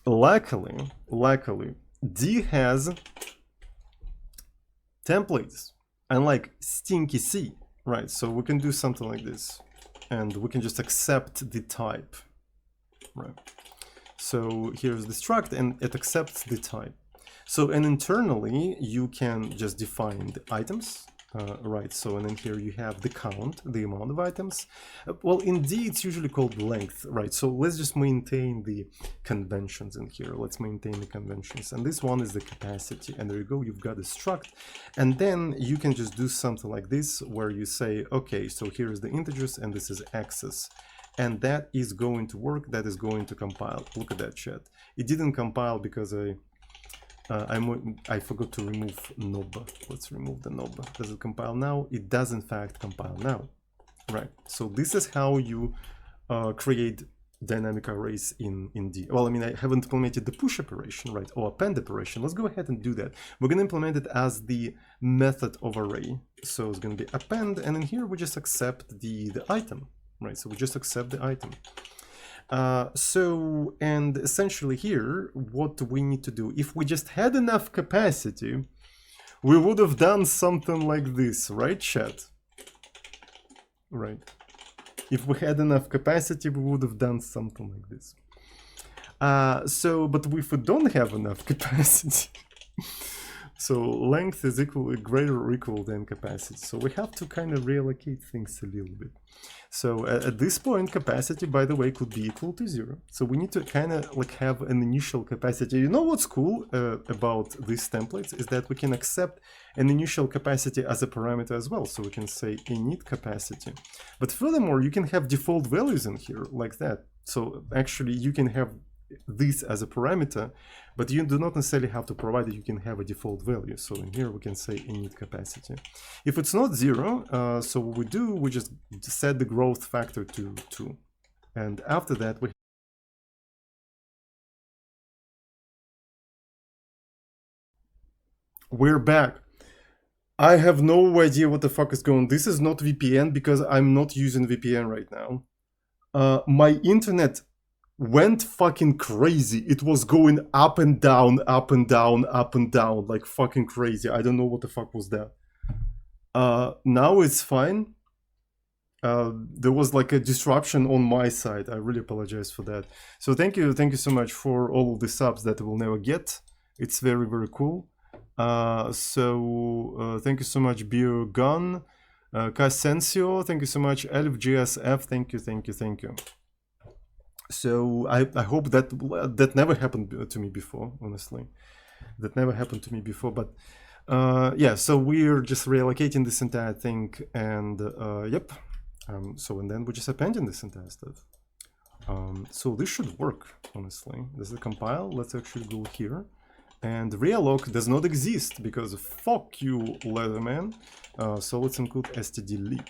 Luckily, D has templates, unlike stinky C, right? So we can do something like this, and we can just accept the type, right? So here's the struct, and it accepts the type. So, and internally, you can just define the items, right? So, and then here you have the count, the amount of items. Well, in D, it's usually called length, right? So let's just maintain the conventions in here. Let's maintain the conventions. And this one is the capacity. And there you go, you've got a struct. And then you can just do something like this, where you say, okay, so here's the integers, and this is access. And that is going to work, that is going to compile. Look at that chat. It didn't compile because I forgot to remove knob. Let's remove the knob. Does it compile now? It does in fact compile now, right? So this is how you create dynamic arrays in D. Well, I mean, I haven't implemented the push operation, right? Or append operation. Let's go ahead and do that. We're going to implement it as the method of array. So it's going to be append, and in here we just accept the item, right? So we just accept the item. And essentially here, what we need to do, if we just had enough capacity, we would have done something like this, right, chat? Right. If we had enough capacity, we would have done something like this. But if we don't have enough capacity, so length is greater or equal than capacity. So we have to kind of reallocate things a little bit. So at this point, capacity, by the way, could be equal to 0. So we need to kind of like have an initial capacity. You know what's cool about these templates is that we can accept an initial capacity as a parameter as well. So we can say init capacity. But furthermore, you can have default values in here like that. So actually you can have this as a parameter, but you do not necessarily have to provide it. You can have a default value. So in here we can say init capacity. If it's not 0, so what we do, we just set the growth factor to 2. And after that, we're back. I have no idea what the fuck is going on. This is not VPN because I'm not using VPN right now. My internet went fucking crazy. It was going up and down, up and down, up and down, like fucking crazy. I don't know what the fuck was that. Now it's fine. There was like a disruption on my side. I really apologize for that. So thank you so much for all of the subs that we'll never get. It's very, very cool. Thank you so much, Biogun, Casensio, thank you so much, Elf GSF, thank you. So I hope that never happened to me before, honestly. That never happened to me before, but yeah, so we're just reallocating this entire thing, and yep. And then we're just appending this entire stuff. So this should work, honestly. This is a compile. Let's actually go here. And realloc does not exist because fuck you, Leatherman. So let's include std_lib.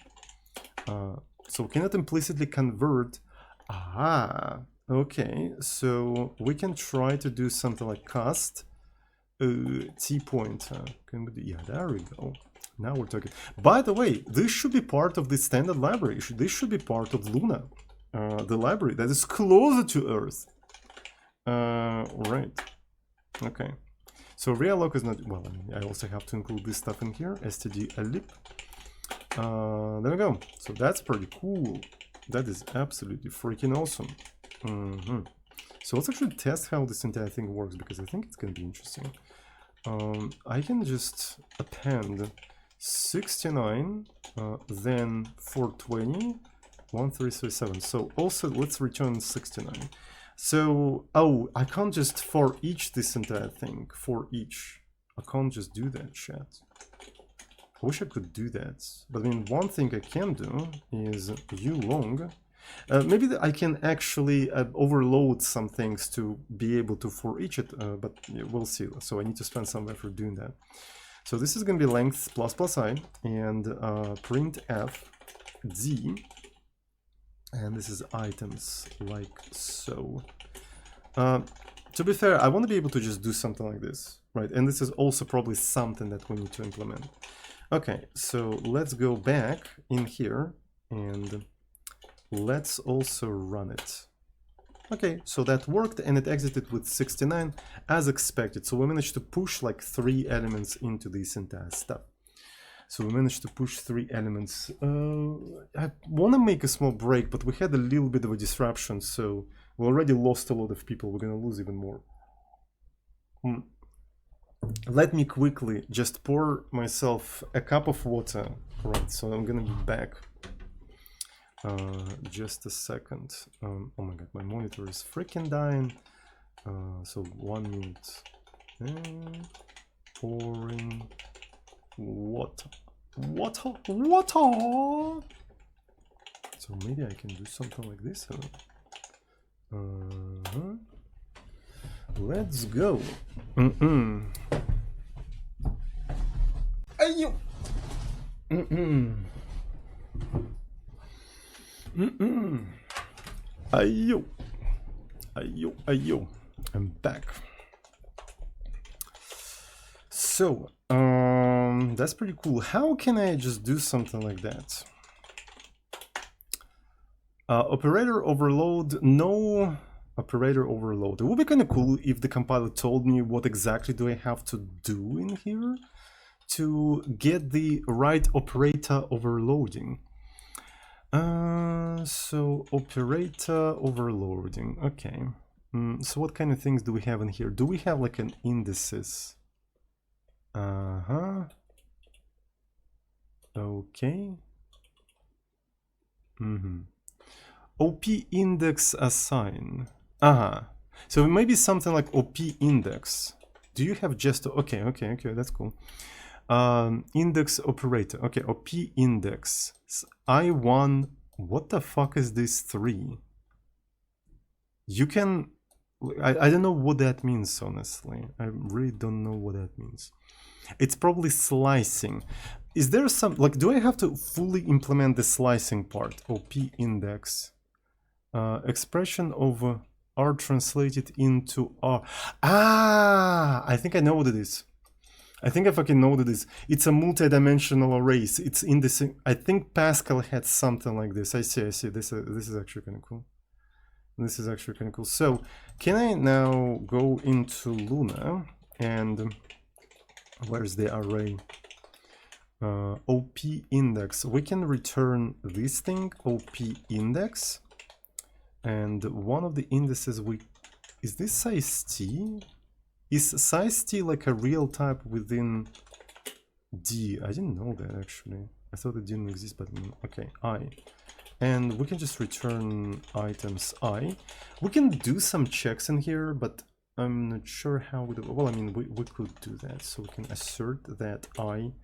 So we cannot implicitly convert. Okay. So we can try to do something like cast t pointer. Can we do? Yeah, there we go. Now we're talking. By the way, this should be part of the standard library. This should be part of Luna, the library that is closer to Earth. Right. Okay. So realloc is not, well, I mean, I also have to include this stuff in here, std_lib. There we go. So that's pretty cool. That is absolutely freaking awesome. So let's actually test how this entire thing works, because I think it's going to be interesting. I can just append 69, then 420, 1337. So also let's return 69. So, oh, I can't just for each this entire thing, for each. I can't just do that, chat. I wish I could do that. But I mean, one thing I can do is ulong. Maybe I can actually overload some things to be able to for each it, but yeah, we'll see. So I need to spend some effort doing that. So this is going to be length ++I and printf d. And this is items, like so. To be fair, I want to be able to just do something like this, right? And this is also probably something that we need to implement. Okay, so let's go back in here and let's also run it. Okay, so that worked and it exited with 69 as expected. So we managed to push like 3 elements into this entire stuff. So we managed to push 3 elements. I want to make a small break, but we had a little bit of a disruption, so we already lost a lot of people. We're going to lose even more. Let me quickly just pour myself a cup of water. Right, so I'm going to be back. Just a second. Oh my god, my monitor is freaking dying. So 1 minute. Pouring water. So maybe I can do something like this. Let's go. Ayo. Ayo. I'm back. So, that's pretty cool. How can I just do something like that? Operator overload, no operator overload. It would be kind of cool if the compiler told me what exactly do I have to do in here to get the right operator overloading. So operator overloading, okay. So what kind of things do we have in here? Do we have like an indices? Okay. OP index assign. So maybe something like OP index. Do you have just okay, that's cool. Index operator. Okay, OP index. I1. What the fuck is this 3? You can I don't know what that means, honestly. I really don't know what that means. It's probably slicing. Is there some, like, do I have to fully implement the slicing part? OP index. Expression of R translated into R. Ah, I think I know what it is. I think I fucking know what it is. It's a multi-dimensional arrays. It's in this. I think Pascal had something like this. I see. This is actually kind of cool. This is actually kind of cool. So, can I now go into Luna and where's the array? OP index. We can return this thing, OP index, and one of the indices is this size T? Is size T like a real type within D? I didn't know that actually. I thought it didn't exist, but okay, I. And we can just return items I. We can do some checks in here, but I'm not sure how we do. Well, I mean, we could do that. So we can assert that I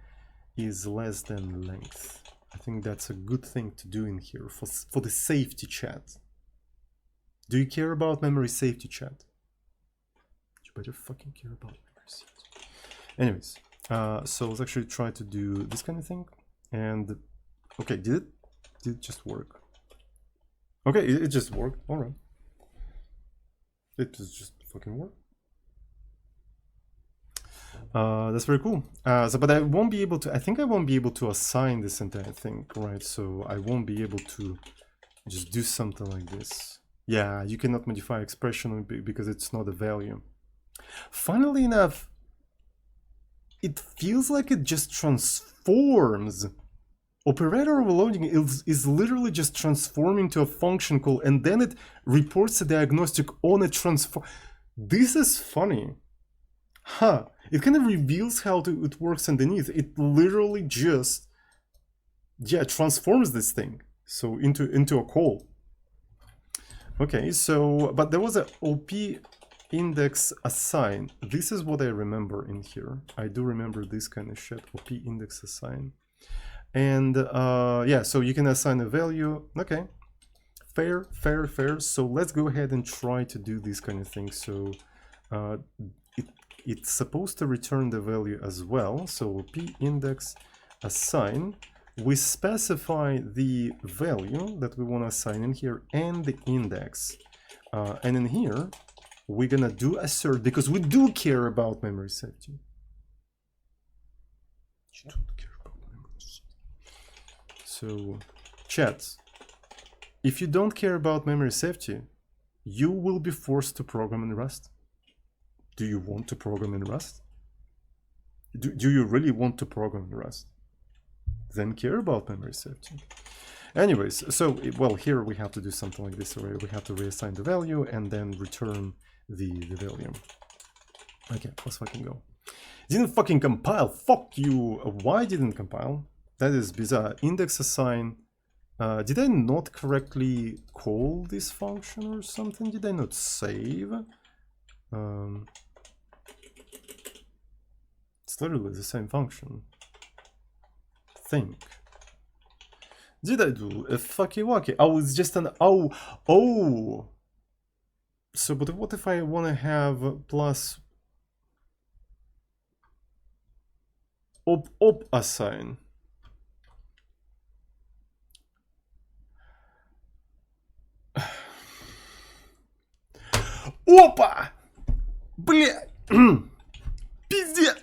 is less than length. I think that's a good thing to do in here for the safety chat. Do you care about memory safety, chat? You better fucking care about memory safety. Anyways, so let's actually try to do this kind of thing. And okay, did it just work? Okay, it just worked. All right. It just fucking worked. That's very cool. But I won't be able to, I think I won't be able to assign this entire thing, right? So I won't be able to just do something like this. Yeah, you cannot modify expression because it's not a value. Funnily enough, it feels like it just transforms. Operator overloading is literally just transforming to a function call, and then it reports a diagnostic on a transform. This is funny. Huh. It kind of reveals how it works underneath. It literally just, yeah, transforms this thing so into a call. Okay, so, but there was a OP index assign. This is what I remember in here. I do remember this kind of shit, OP index assign. And yeah, so you can assign a value. Okay, fair. So let's go ahead and try to do this kind of thing. So it's supposed to return the value as well. So p index assign. We specify the value that we want to assign in here and the index. And in here, we're gonna do assert because we do care about memory safety. You don't care about memory safety. So, chat, if you don't care about memory safety, you will be forced to program in Rust. Do you want to program in Rust? Do you really want to program in Rust? Then care about memory safety. Anyways, so, well, here we have to do something like this. We have to reassign the value and then return the value. Okay, let's fucking go. Didn't fucking compile. Fuck you. Why didn't compile? That is bizarre. Index assign. Did I not correctly call this function or something? Did I not save? It's literally the same function. Think. Did I do a fucky wacky? Oh, it's just an oh. So, but what if I want to have plus op assign? Опа! Бля! Пиздец!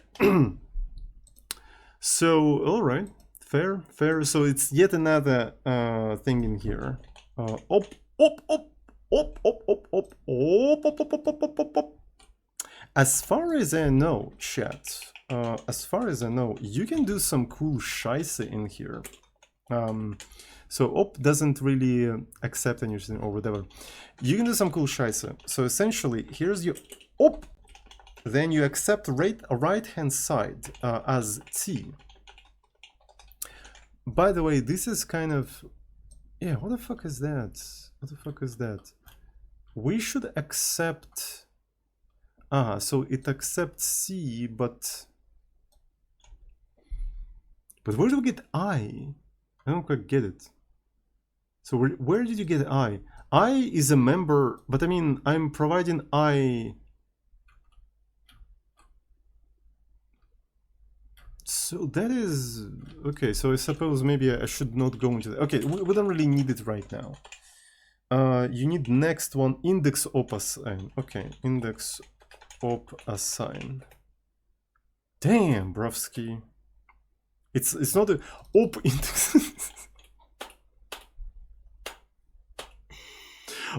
So, alright. Fair. So it's yet another thing in here. Op. As far as I know, chat, as far as I know, you can do some cool scheisse in here. So op doesn't really accept anything or whatever. You can do some cool scheisse. So essentially, here's your op. Then you accept right-hand side as t. By the way, this is kind of, yeah, what the fuck is that? What the fuck is that? We should accept, so it accepts C, but where do we get I? I don't quite get it. So where did you get I? I is a member, but I mean, I'm providing I. So that is okay. So I suppose maybe I should not go into that. Okay, we don't really need it right now. You need next one, index op assign. Okay, index op assign. Damn, Brovsky. It's not a op index.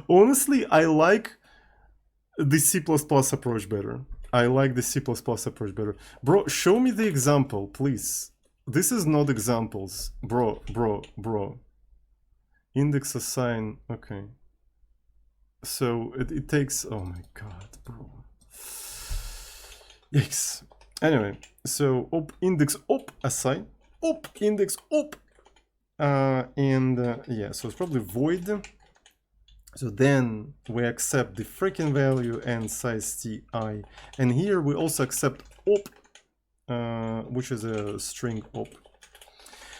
Honestly, I like the C++ approach better. I like the C++ approach better. Bro, show me the example, please. This is not examples. Bro. Index assign, okay. So it takes, oh my god, bro. Yikes. Anyway, so op index op assign, op index op. Yeah, so it's probably void. So then we accept the freaking value and size ti, and here we also accept op, which is a string op.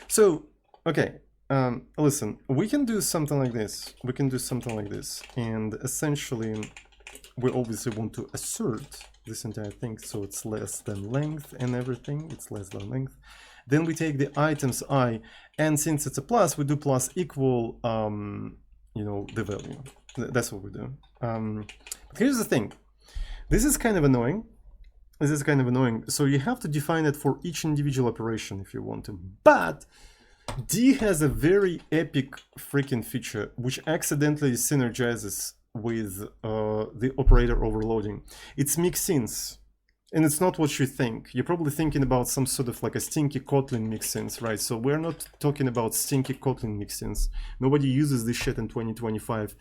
So okay, listen, we can do something like this. We can do something like this, and essentially, we obviously want to assert this entire thing, so it's less than length and everything. It's less than length. Then we take the items I, and since it's a plus, we do plus equal. You know, the value. That's what we do. But here's the thing. This is kind of annoying. This is kind of annoying. So you have to define it for each individual operation if you want to. But D has a very epic freaking feature which accidentally synergizes with the operator overloading. It's mixins. And it's not what you think. You're probably thinking about some sort of like a stinky Kotlin mixins, right? So we're not talking about stinky Kotlin mixins. Nobody uses this shit in 2025.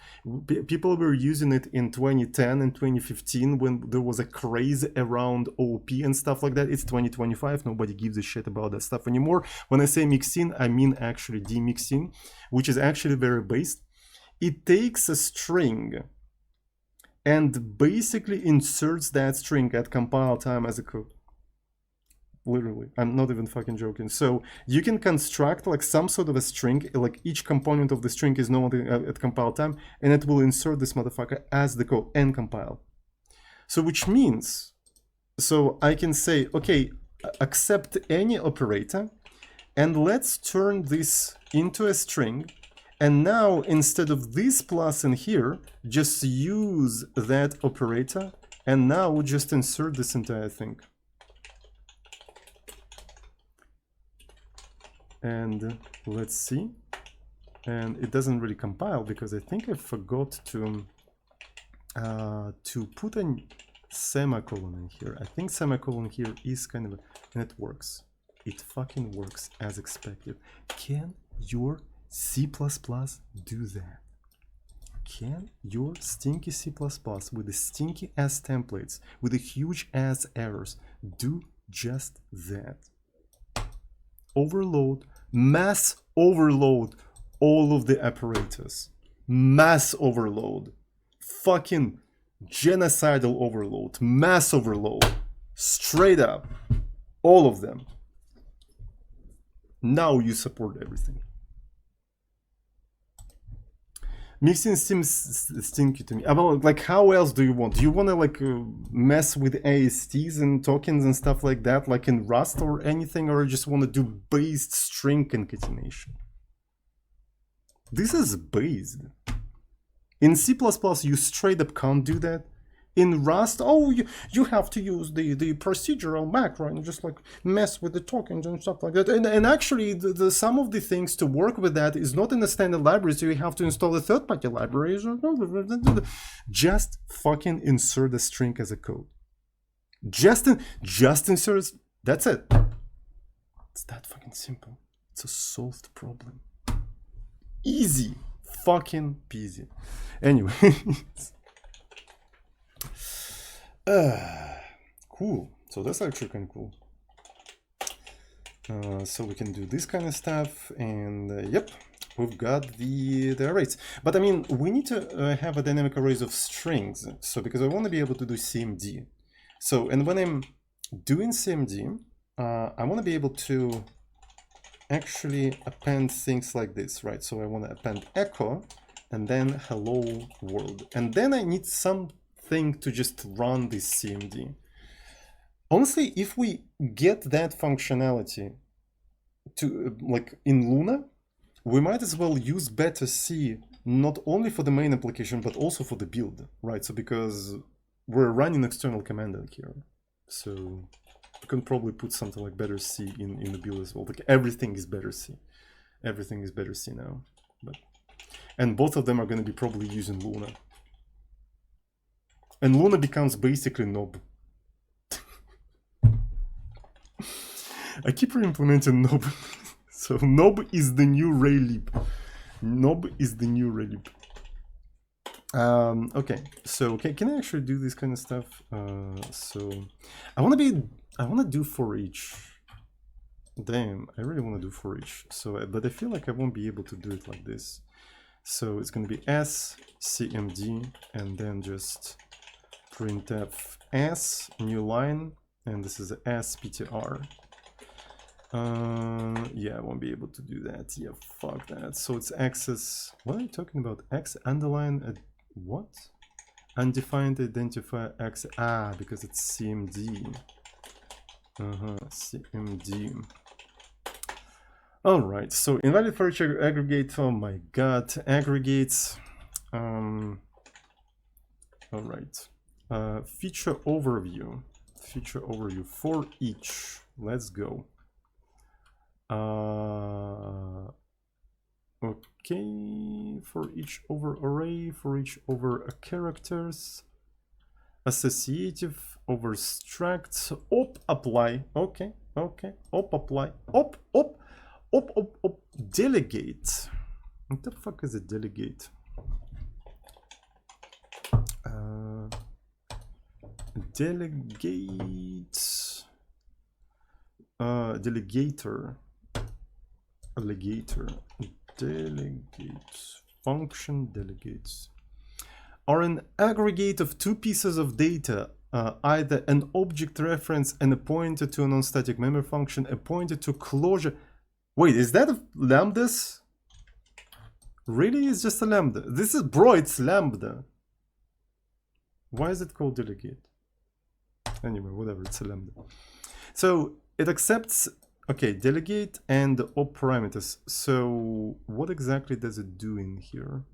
People were using it in 2010 and 2015 when there was a craze around OOP and stuff like that. It's 2025. Nobody gives a shit about that stuff anymore. When I say mixin, I mean actually demixin, which is actually very based. It takes a string and basically inserts that string at compile time as a code. Literally, I'm not even fucking joking. So you can construct like some sort of a string, like each component of the string is known at compile time, and it will insert this motherfucker as the code and compile. So which means, so I can say, okay, accept any operator, and let's turn this into a string. And now, instead of this plus in here, just use that operator, and now we'll just insert this entire thing. And let's see. And it doesn't really compile because I think I forgot to put a semicolon in here. I think semicolon here is kind of, and it works. It fucking works as expected. Can your C++ do that? Can your stinky C++ with the stinky ass templates, with the huge ass errors, do just that? Overload, mass overload all of the apparatus. Mass overload. Fucking genocidal overload. Mass overload. Straight up. All of them. Now you support everything. Mixing seems stinky to me. About like, how else do you want? Do you want to like mess with ASTs and tokens and stuff like that, like in Rust or anything, or you just want to do based string concatenation? This is based. In C++, you straight up can't do that. In Rust, oh, you have to use the procedural macro and just like mess with the tokens and stuff like that. And actually, some of the things to work with that is not in the standard library, so you have to install a third-party library. Just fucking insert a string as a code. Just insert. That's it. It's that fucking simple. It's a solved problem. Easy. Fucking peasy. Anyway. Cool. So that's actually kind of cool. So we can do this kind of stuff, and yep, we've got the arrays. But I mean, we need to have a dynamic arrays of strings. So because I want to be able to do CMD. So, and when I'm doing CMD, I want to be able to actually append things like this, right? So I want to append echo, and then hello world. And then I need something to just run this CMD. Honestly, if we get that functionality to like in Luna, we might as well use betterC not only for the main application but also for the build, right? So because we're running external command in here, so we can probably put something like betterC in the build as well. Like everything is betterC, everything is betterC now. But and both of them are going to be probably using Luna, and Luna becomes basically Nob. I keep re-implementing Nob. So Nob is the new Raylib. Nob is the new Raylib. Okay, so can I actually do this kind of stuff? So I want to do for each. Damn, I really want to do for each. So, but I feel like I won't be able to do it like this. So it's going to be s cmd and then just printf s new line, and this is s ptr. Yeah, I won't be able to do that. Yeah, fuck that. So it's access. What are you talking about? X underline what? Undefined identifier x. Ah, because it's CMD. CMD. All right. So invalid for each aggregate. Oh my god, aggregates. All right. Feature overview. Feature overview for each. Let's go. Okay, for each over array, for each over characters, associative over structs, op apply. Okay, op apply, op delegate. What the fuck is a delegate? Delegate. Delegator. Alligator. Delegates. Function delegates are an aggregate of two pieces of data, either an object reference and a pointer to a non-static member function, a pointer to closure. Wait, is that a lambdas? Really? It's just a lambda. This is, bro, it's lambda. Why is it called delegate? Anyway, whatever, it's a lambda. So it accepts, okay, delegate and op parameters. So what exactly does it do in here?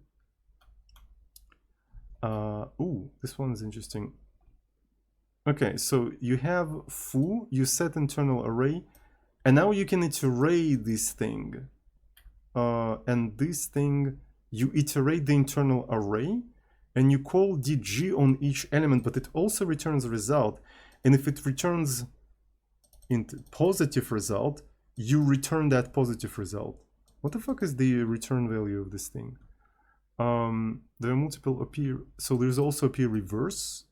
Ooh, this one is interesting. Okay, so you have foo, you set internal array, and now you can iterate this thing. And this thing, you iterate the internal array, and you call dg on each element, but it also returns a result. And if it returns into positive result, you return that positive result. What the fuck is the return value of this thing? There are multiple appear, so there's also appear reverse.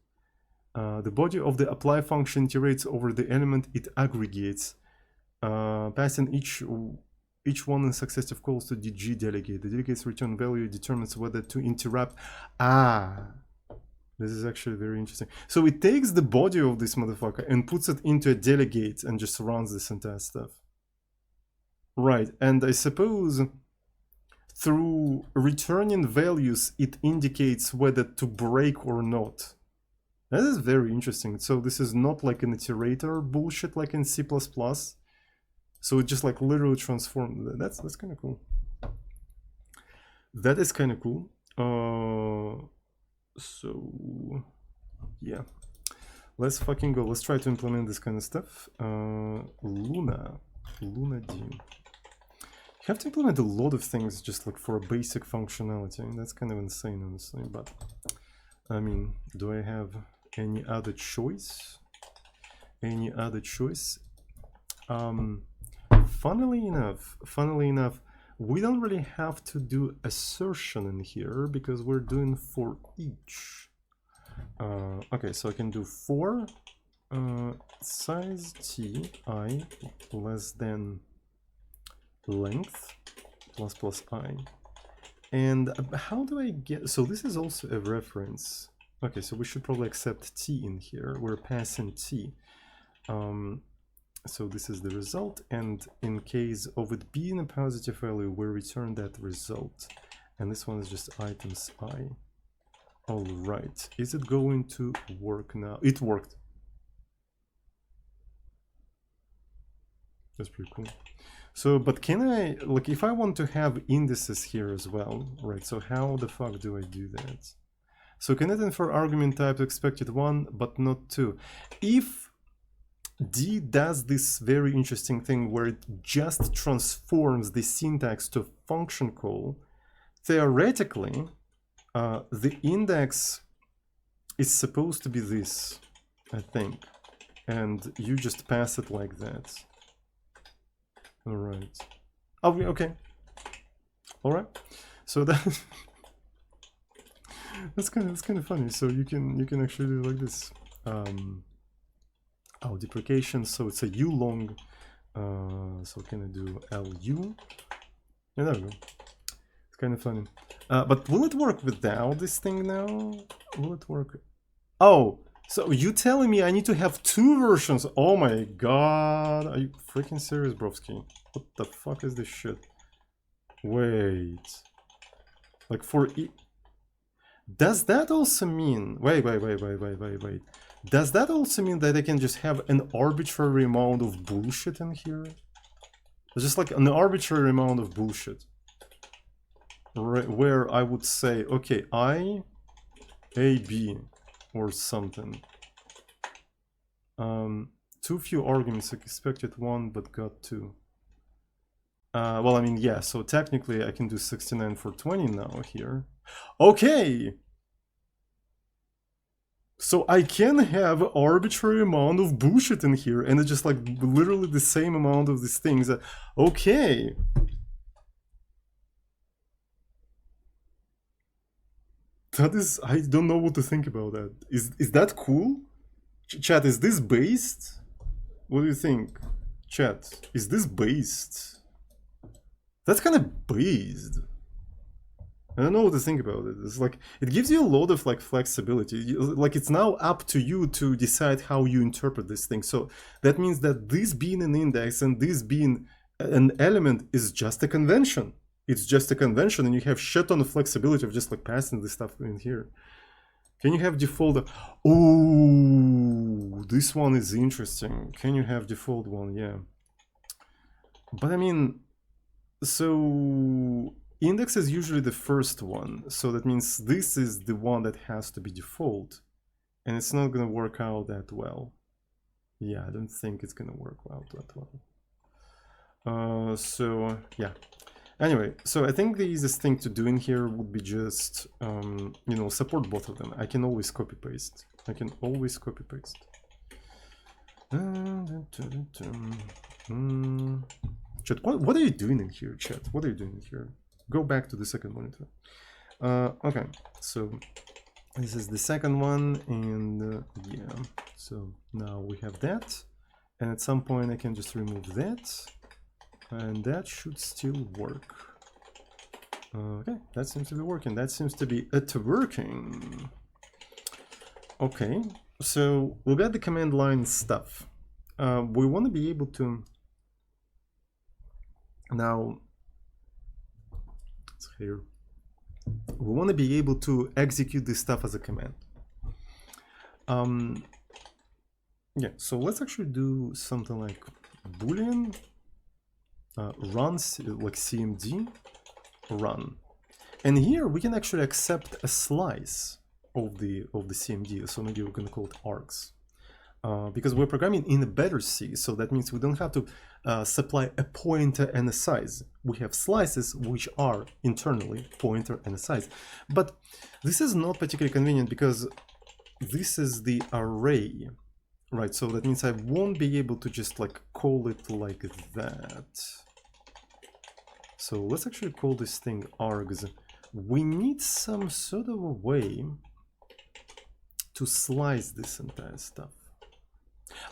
The body of the apply function iterates over the element it aggregates, passing each one in successive calls to dg delegate. The delegate's return value determines whether to interrupt. This is actually very interesting. So it takes the body of this motherfucker and puts it into a delegate and just runs this entire stuff. Right, and I suppose through returning values, it indicates whether to break or not. That is very interesting. So this is not like an iterator bullshit like in C++. So it just like literally transformed. That's kind of cool. That is kind of cool. So yeah, let's fucking go. Let's try to implement this kind of stuff. Luna D. You have to implement a lot of things just like for a basic functionality. I mean, that's kind of insane, honestly. But I mean, do I have any other choice? Any other choice? Funnily enough, we don't really have to do assertion in here because we're doing for each. Okay, so I can do for size t I less than length plus I. And how do I get, so this is also a reference. Okay, so we should probably accept t in here. We're passing t. So this is the result, and in case of it being a positive value, we return that result. and this one is just items I. All right, is it going to work now? It worked. That's pretty cool. So, but can I, like, if I want to have indices here as well, right? So how the fuck do I do that? So can it infer argument type expected 1 but not 2? If D does this very interesting thing where it just transforms the syntax to function call, theoretically, the index is supposed to be this, I think, and you just pass it like that. All right. Oh, okay. All right. So that that's kind of funny. So you can actually do like this. Oh, deprecation. So it's a U long. So can I do LU? Yeah, there we go. It's kind of funny. But will it work without this thing now? Will it work? Oh, so you telling me I need to have 2 versions? Oh my god. Are you freaking serious, Brovsky? What the fuck is this shit? Wait. Like for does that also mean... Wait. Does that also mean that I can just have an arbitrary amount of bullshit in here? Just like an arbitrary amount of bullshit. Right, where I would say, okay, I, A, B, or something. Too few arguments, expected 1 but got 2. Well, I mean, yeah, so technically I can do 69 for 20 now here. Okay! So I can have arbitrary amount of bullshit in here, and it's just like literally the same amount of these things. Okay! That is, I don't know what to think about that. Is that cool? Chat, is this based? What do you think? Chat, is this based? That's kind of based. I don't know what to think about it. It's like, it gives you a lot of like flexibility. Like it's now up to you to decide how you interpret this thing. So that means that this being an index and this being an element is just a convention. It's just a convention, and you have shit ton of flexibility of just like passing this stuff in here. Can you have default? Oh, this one is interesting. Can you have default one? Yeah. But I mean, so index is usually the first one. So that means this is the one that has to be default. And it's not going to work out that well. Yeah, I don't think it's going to work out that well. So, yeah. Anyway, so I think the easiest thing to do in here would be just, you know, support both of them. I can always copy paste. Chat, what are you doing in here, chat? What are you doing in here? Go back to the second monitor. Okay, so this is the second one, and yeah, so now we have that, and at some point I can just remove that. And that should still work. Okay, that seems to be working. That seems to be working. Okay, so we got the command line stuff. We want to be able to now. It's here. We want to be able to execute this stuff as a command. Yeah, so let's actually do something like boolean. Runs like cmd run, and here we can actually accept a slice of the cmd. So maybe we're going to call it args, because we're programming in a betterC, so that means we don't have to supply a pointer and a size. We have slices which are internally pointer and a size, but this is not particularly convenient because this is the array, right? So that means I won't be able to just like call it like that. So let's actually call this thing args. We need some sort of a way to slice this entire stuff.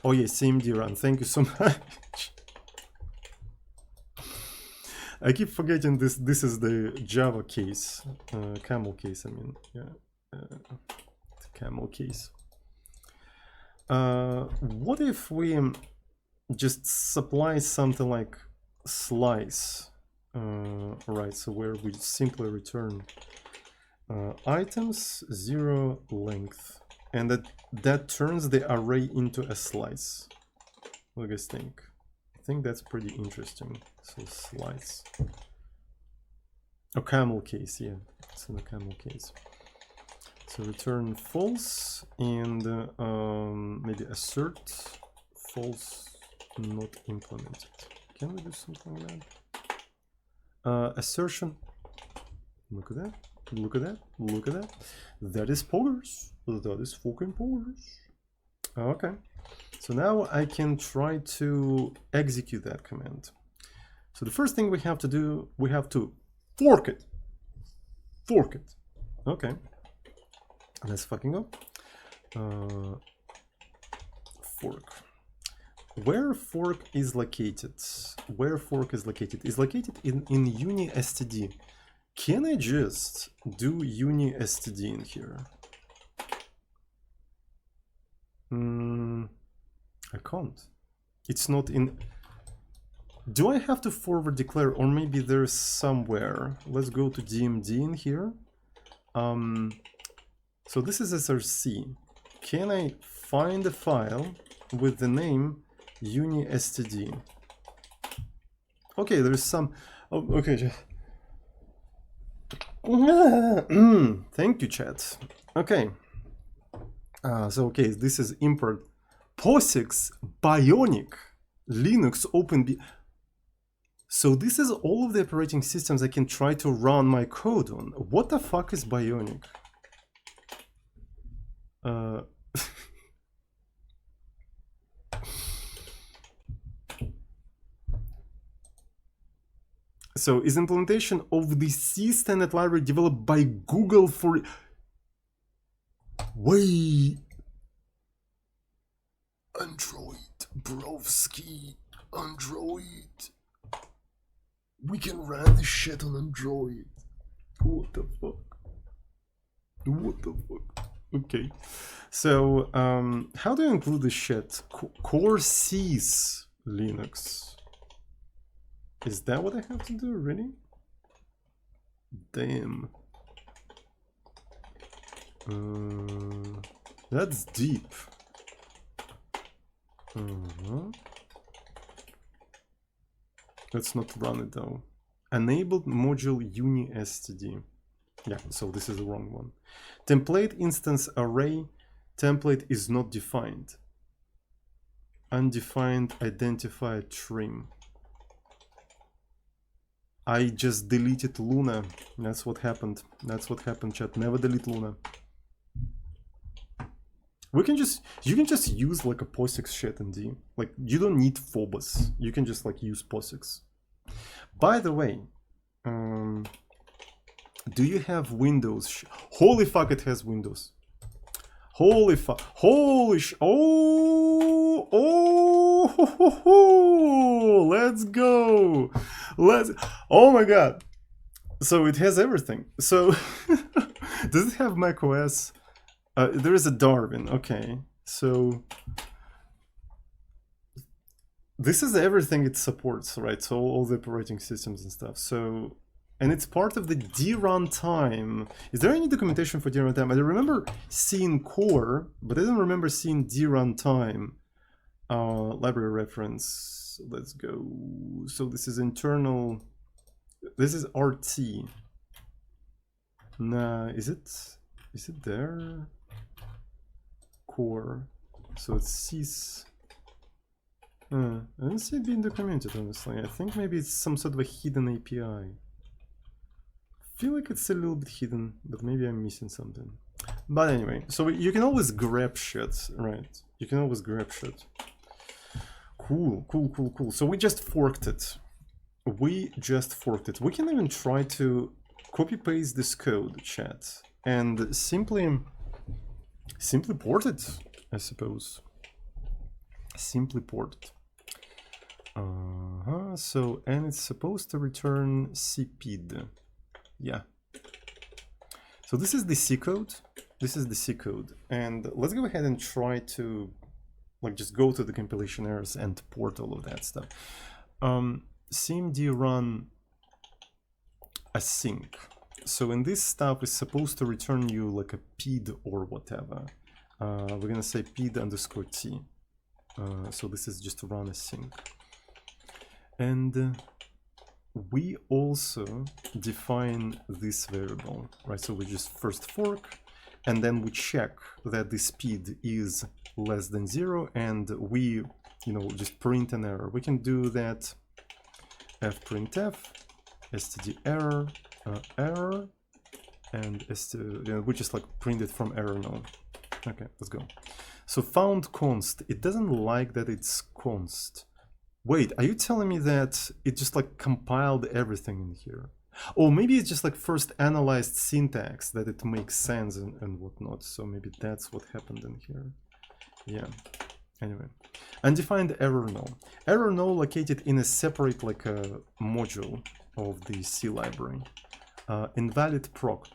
Oh yeah, CMD run, thank you so much. I keep forgetting this is the Java case, camel case, I mean, yeah, camel case. What if we just supply something like slice Right, so where we simply return items 0 length, and that turns the array into a slice. What do you guys think? I think that's pretty interesting. So slice. A camel case, yeah, it's in a camel case. So return false and maybe assert false not implemented. Can we do something like that? Assertion. Look at that. Look at that. Look at that. That is poggers. That is fucking poggers. Okay. So now I can try to execute that command. So the first thing we have to do, we have to fork it. Fork it. Okay. Let's fucking go. Fork. Where fork is located? Where fork is located? Is located in uni std. Can I just do uni std in here? I can't. It's not in. Do I have to forward declare, or maybe there's somewhere? Let's go to DMD in here. So this is src. Can I find a file with the name uni.std? Okay, there's some. Oh, okay. Thank you, chat. Okay. So okay, this is import POSIX Bionic Linux OpenB. So this is all of the operating systems I can try to run my code on. What the fuck is Bionic? So is implementation of the C standard library developed by Google for... Wait. Android, Brovsky, Android. We can run this shit on Android. What the fuck? What the fuck? Okay. So, how do I include this shit? Core C's Linux. Is that what I have to do, really? Damn. That's deep. Let's not run it though. Enabled module uni.std. Yeah, so this is the wrong one. Template instance array. Template is not defined. Undefined identifier trim. I just deleted Luna. That's what happened. That's what happened, chat. Never delete Luna. You can just use like a POSIX shit in D. Like you don't need Phobos. You can just like use POSIX. By the way, do you have Windows? Holy fuck, it has Windows. Holy fuck. Holy sh. Oh, let's go. Oh my god. So it has everything. So does it have macOS? There is a Darwin. Okay. So this is everything it supports, right? So all the operating systems and stuff. So, and it's part of the D runtime. Is there any documentation for D runtime? I remember seeing core, but I don't remember seeing D runtime. Library reference. Let's go. So this is internal. This is RT. Nah, is it there? Core. So it's sys. I don't see it being documented, honestly. I think maybe it's some sort of a hidden API. I feel like it's a little bit hidden, but maybe I'm missing something. But anyway, so you can always grab shit, right? You can always grab shit. Cool. So we just forked it. We can even try to copy paste this code, chat, and simply port it, I suppose. Simply port it. So, and it's supposed to return cpid. Yeah. So this is the C code. This is the C code. And let's go ahead and try to like just go to the compilation errors and port all of that stuff. Cmd run async. So in this stuff is supposed to return you like a pid or whatever. We're gonna say pid underscore t. So this is just to run async. And we also define this variable, right? So we just first fork, and then we check that the speed is less than 0, and we, just print an error. We can do that fprintf, std error, error, and we just like print it from error node. Okay, let's go. So found const, it doesn't like that it's const. Wait, are you telling me that it just like compiled everything in here? Or maybe it's just like first analyzed syntax, that it makes sense and whatnot. So maybe that's what happened in here. Yeah. Anyway, undefined error null. Error null located in a separate like a module of the C library. Invalid proc.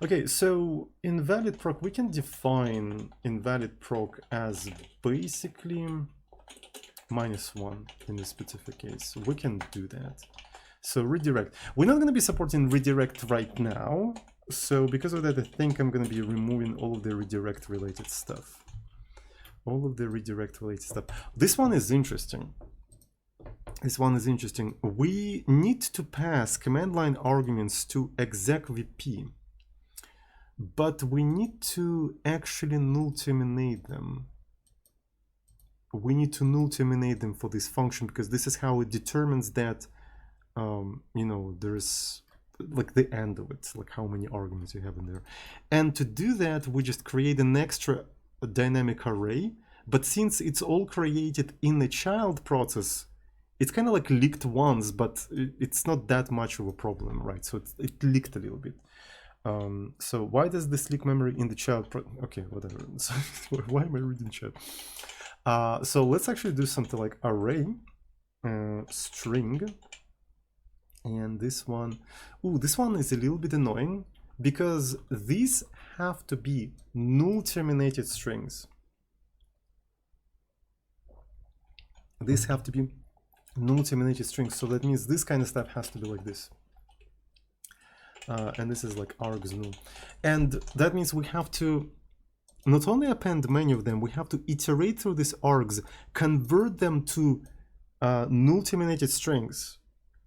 Okay, so invalid proc, we can define invalid proc as basically -1 in this specific case. We can do that. So redirect. We're not going to be supporting redirect right now. So because of that, I think I'm going to be removing all of the redirect related stuff. All of the redirect related stuff. This one is interesting. This one is interesting. We need to pass command line arguments to execvp, but we need to actually null terminate them. We need to null terminate them for this function, because this is how it determines that, there's like the end of it, like how many arguments you have in there. And to do that, we just create an extra dynamic array. But since it's all created in the child process, it's kind of like leaked once, but it's not that much of a problem, right? So it leaked a little bit. So why does this leak memory in the child? Okay, whatever. So why am I reading chat? So let's actually do something like array string, and this one, this one is a little bit annoying because these have to be null terminated strings. These have to be null terminated strings, so that means this kind of stuff has to be like this. And this is like args null, and that means we have to not only append many of them, we have to iterate through these args, convert them to null terminated strings,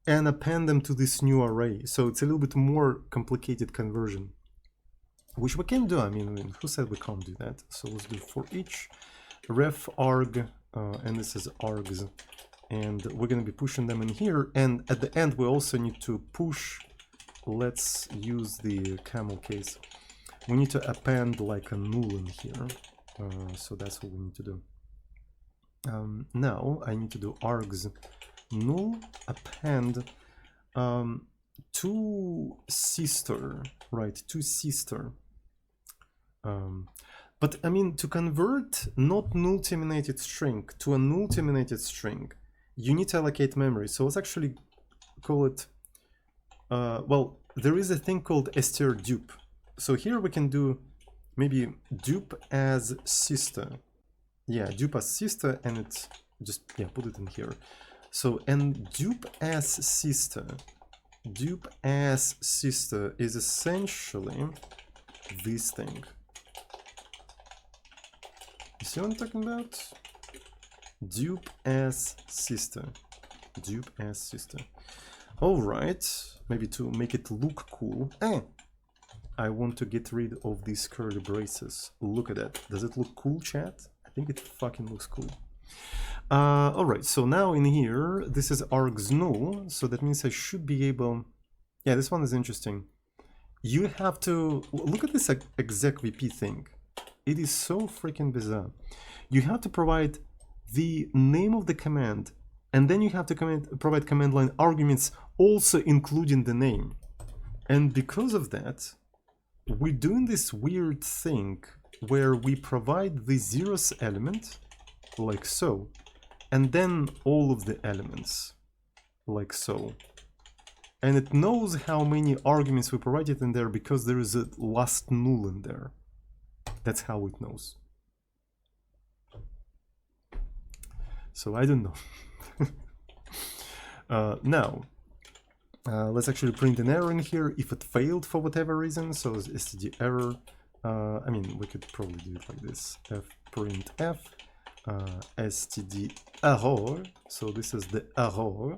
and append them to this new array. So it's a little bit more complicated conversion, which we can do. I mean, who said we can't do that? So let's do for each ref arg, and this is args, and we're going to be pushing them in here. And at the end, we also need to push. Let's use the camel case. We need to append like a null in here, so that's what we need to do. Now I need to do args null append to sister, right? To sister. But I mean, to convert not null terminated string to a null terminated string, you need to allocate memory. So let's actually call it. Well, there is a thing called strdupe. So here we can do maybe dupe as sister. Yeah, dupe as sister, and it's just, yeah, put it in here. So, and dupe as sister is essentially this thing. You see what I'm talking about? Dupe as sister. Dupe as sister. All right, maybe to make it look cool. I want to get rid of these curly braces. Look at that. Does it look cool, chat? I think it fucking looks cool. All right, so now in here, this is args null. So that means I should be able. Yeah, this one is interesting. You have to look at this execvp thing. It is so freaking bizarre. You have to provide the name of the command, and then you have to provide command line arguments, also including the name. And because of that, we're doing this weird thing where we provide the zeros element, like so, and then all of the elements, like so. And it knows how many arguments we provided in there because there is a last null in there. That's how it knows. So I don't know. Now, Let's actually print an error in here if it failed for whatever reason. So std error. I mean, we could probably do it like this: f print f std error. So this is the error,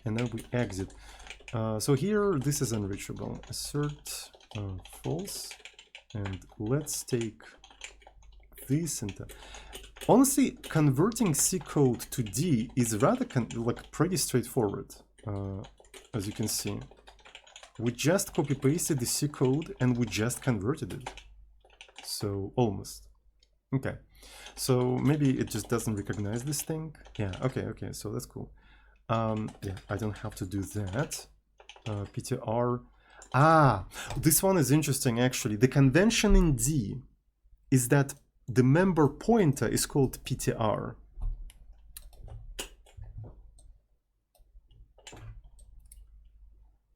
and then we exit. So here this is unreachable. Assert false, and let's take this and that. Honestly, converting C code to D is rather like pretty straightforward. As you can see, we just copy pasted the C code and we just converted it. So almost. Okay. So maybe it just doesn't recognize this thing. Yeah. Okay. So that's cool. Yeah, I don't have to do that. PTR. This one is interesting actually. The convention in D is that the member pointer is called PTR.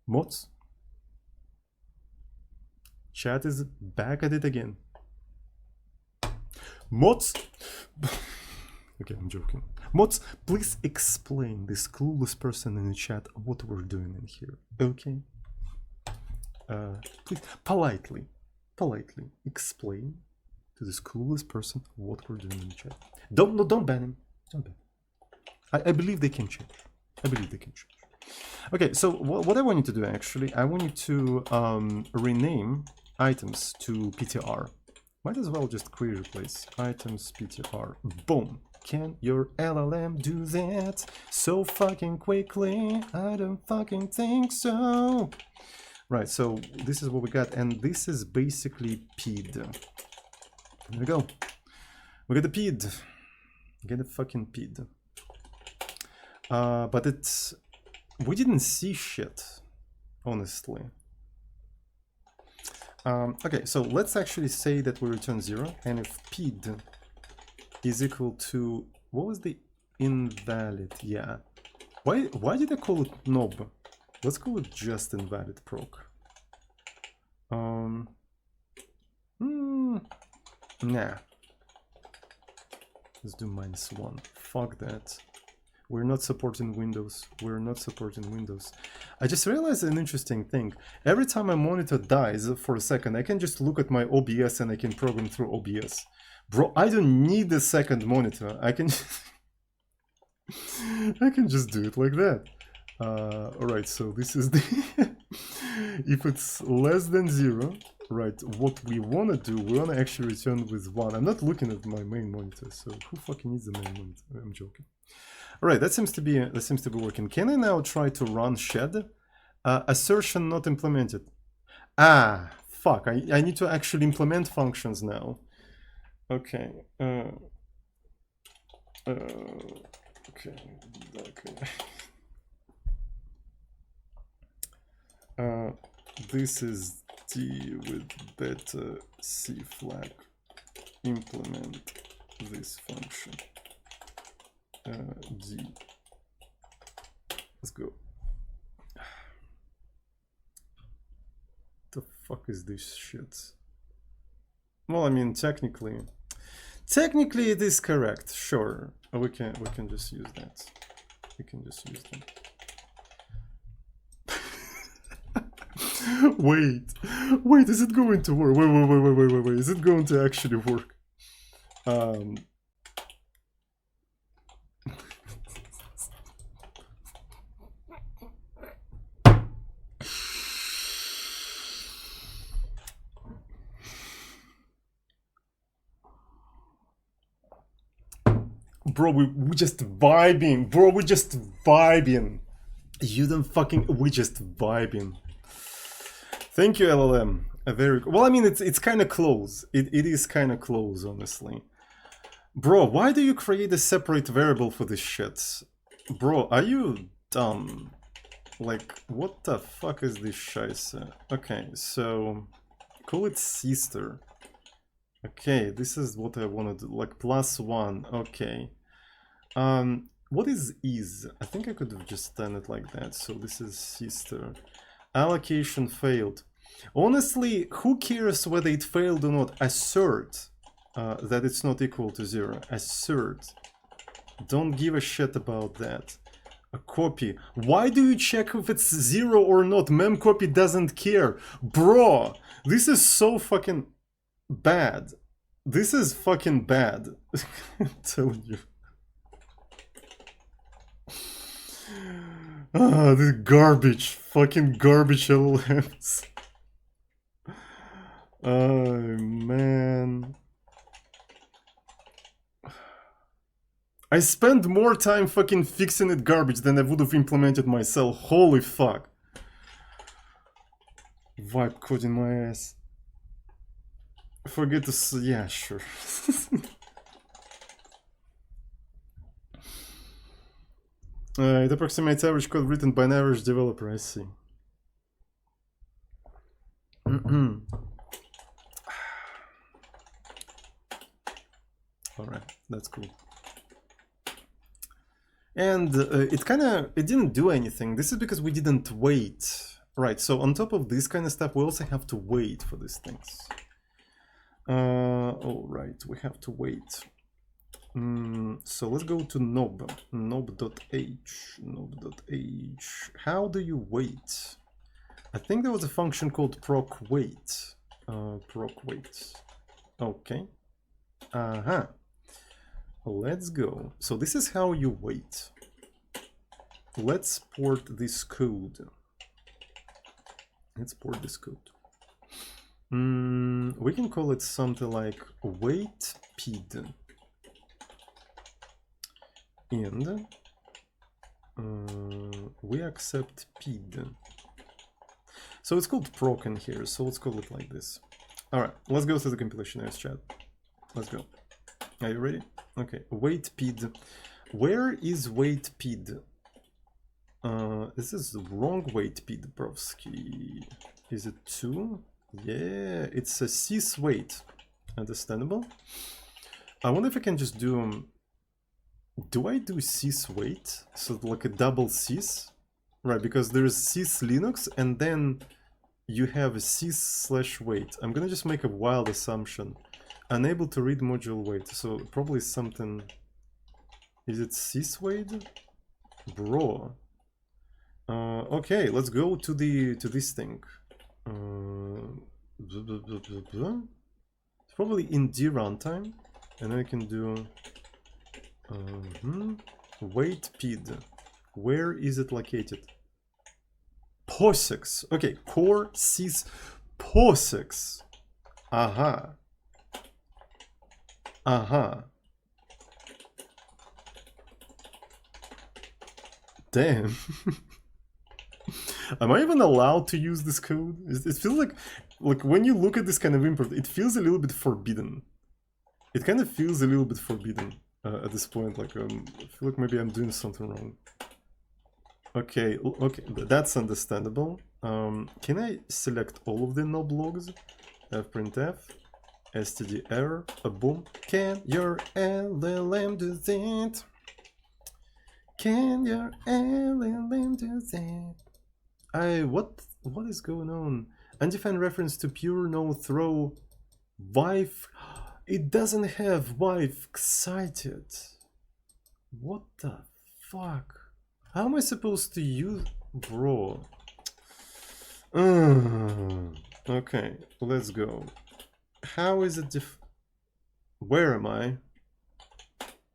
Mods? Chat is back at it again. Mods? Okay, I'm joking. Mods, please explain this clueless person in the chat what we're doing in here. Okay? Please, politely explain to this clueless person what we're doing in the chat. Don't ban him. Don't ban him. I believe they can change. Okay, so what I want you to do actually, I want you to rename items to PTR. Might as well just query replace items PTR. Boom. Can your LLM do that so fucking quickly? I don't fucking think so. Right, so this is what we got, and this is basically PID. There we go. We got the PID. Get the fucking PID. But it's... we didn't see shit, honestly. Okay, so let's actually say that we return 0, and if PID is equal to... what was the invalid? Yeah. Why did I call it knob? Let's call it just invalid proc. Nah. Let's do -1. Fuck that. We're not supporting Windows. I just realized an interesting thing. Every time my monitor dies for a second, I can just look at my OBS and I can program through OBS. Bro, I don't need a second monitor. I can I can just do it like that. Alright, so this is the... if it's less than 0, right, what we want to do, we want to actually return with 1. I'm not looking at my main monitor, so who fucking needs the main monitor? I'm joking. Alright, that seems to be working. Can I now try to run shed? Assertion not implemented. Fuck, I need to actually implement functions now. Okay. Okay. This is D with betterC flag. Implement this function. D. Let's go. The fuck is this shit? Well, I mean, technically it is correct. Sure, we can just use that. Wait, is it going to work? Wait, is it going to actually work? Bro, we just vibing. Bro, we just vibing. You don't fucking... we just vibing. Thank you, LLM. Well, I mean, it's kind of close. It is kind of close, honestly. Bro, why do you create a separate variable for this shit? Bro, are you dumb? Like, what the fuck is this scheisse? Okay, so... call it sister. Okay, this is what I want to do, like +1, okay. What is? I think I could have just done it like that, so this is sister. Allocation failed. Honestly, who cares whether it failed or not? Assert that it's not equal to 0. Assert. Don't give a shit about that. A copy. Why do you check if it's 0 or not? Memcopy doesn't care. Bro, this is so fucking bad. This is fucking bad. I'm telling you. Ah, this garbage. Fucking garbage LLMs. Oh, man. I spent more time fucking fixing it garbage than I would have implemented myself. Holy fuck. Vibe coding my ass. Forget to yeah, sure. It approximates average code written by an average developer, I see. Alright, that's cool. And it didn't do anything. This is because we didn't wait. Right, so on top of this kind of stuff, we also have to wait for these things. Alright, we have to wait. So let's go to knob.h. How do you wait? I think there was a function called proc wait. Proc wait. Okay. Let's go. So this is how you wait. Let's port this code. Let's port this code. We can call it something like wait pid. And we accept pid. So it's called proc in here, so let's call it like this. Alright, let's go to the compilation errors chat. Let's go. Are you ready? Okay, wait pid. Where is wait pid? This is the wrong wait pid, broski. Is it 2? Yeah, it's a sys wait. Understandable. I wonder if I can just do I do sys wait? So like a double sys? Right, because there's sys Linux and then you have a sys/wait. I'm gonna just make a wild assumption. Unable to read module wait, so probably something. Is it syswait? Bro. Okay, let's go to this thing. It's probably in D runtime, and I can do wait pid. Where is it located? POSIX. Okay, core sys POSIX. Aha. Damn. Am I even allowed to use this code? It feels like when you look at this kind of import, it feels a little bit forbidden. It kind of feels a little bit forbidden at this point. Like I feel like maybe I'm doing something wrong. Okay, that's understandable. Can I select all of the knob logs? Fprintf, std error, boom. Can your LLM do that? Can your LLM do that? What is going on? Undefined reference to pure no throw wife. It doesn't have wife excited. What the fuck? How am I supposed to use, bro? Okay, let's go. How is it where am I?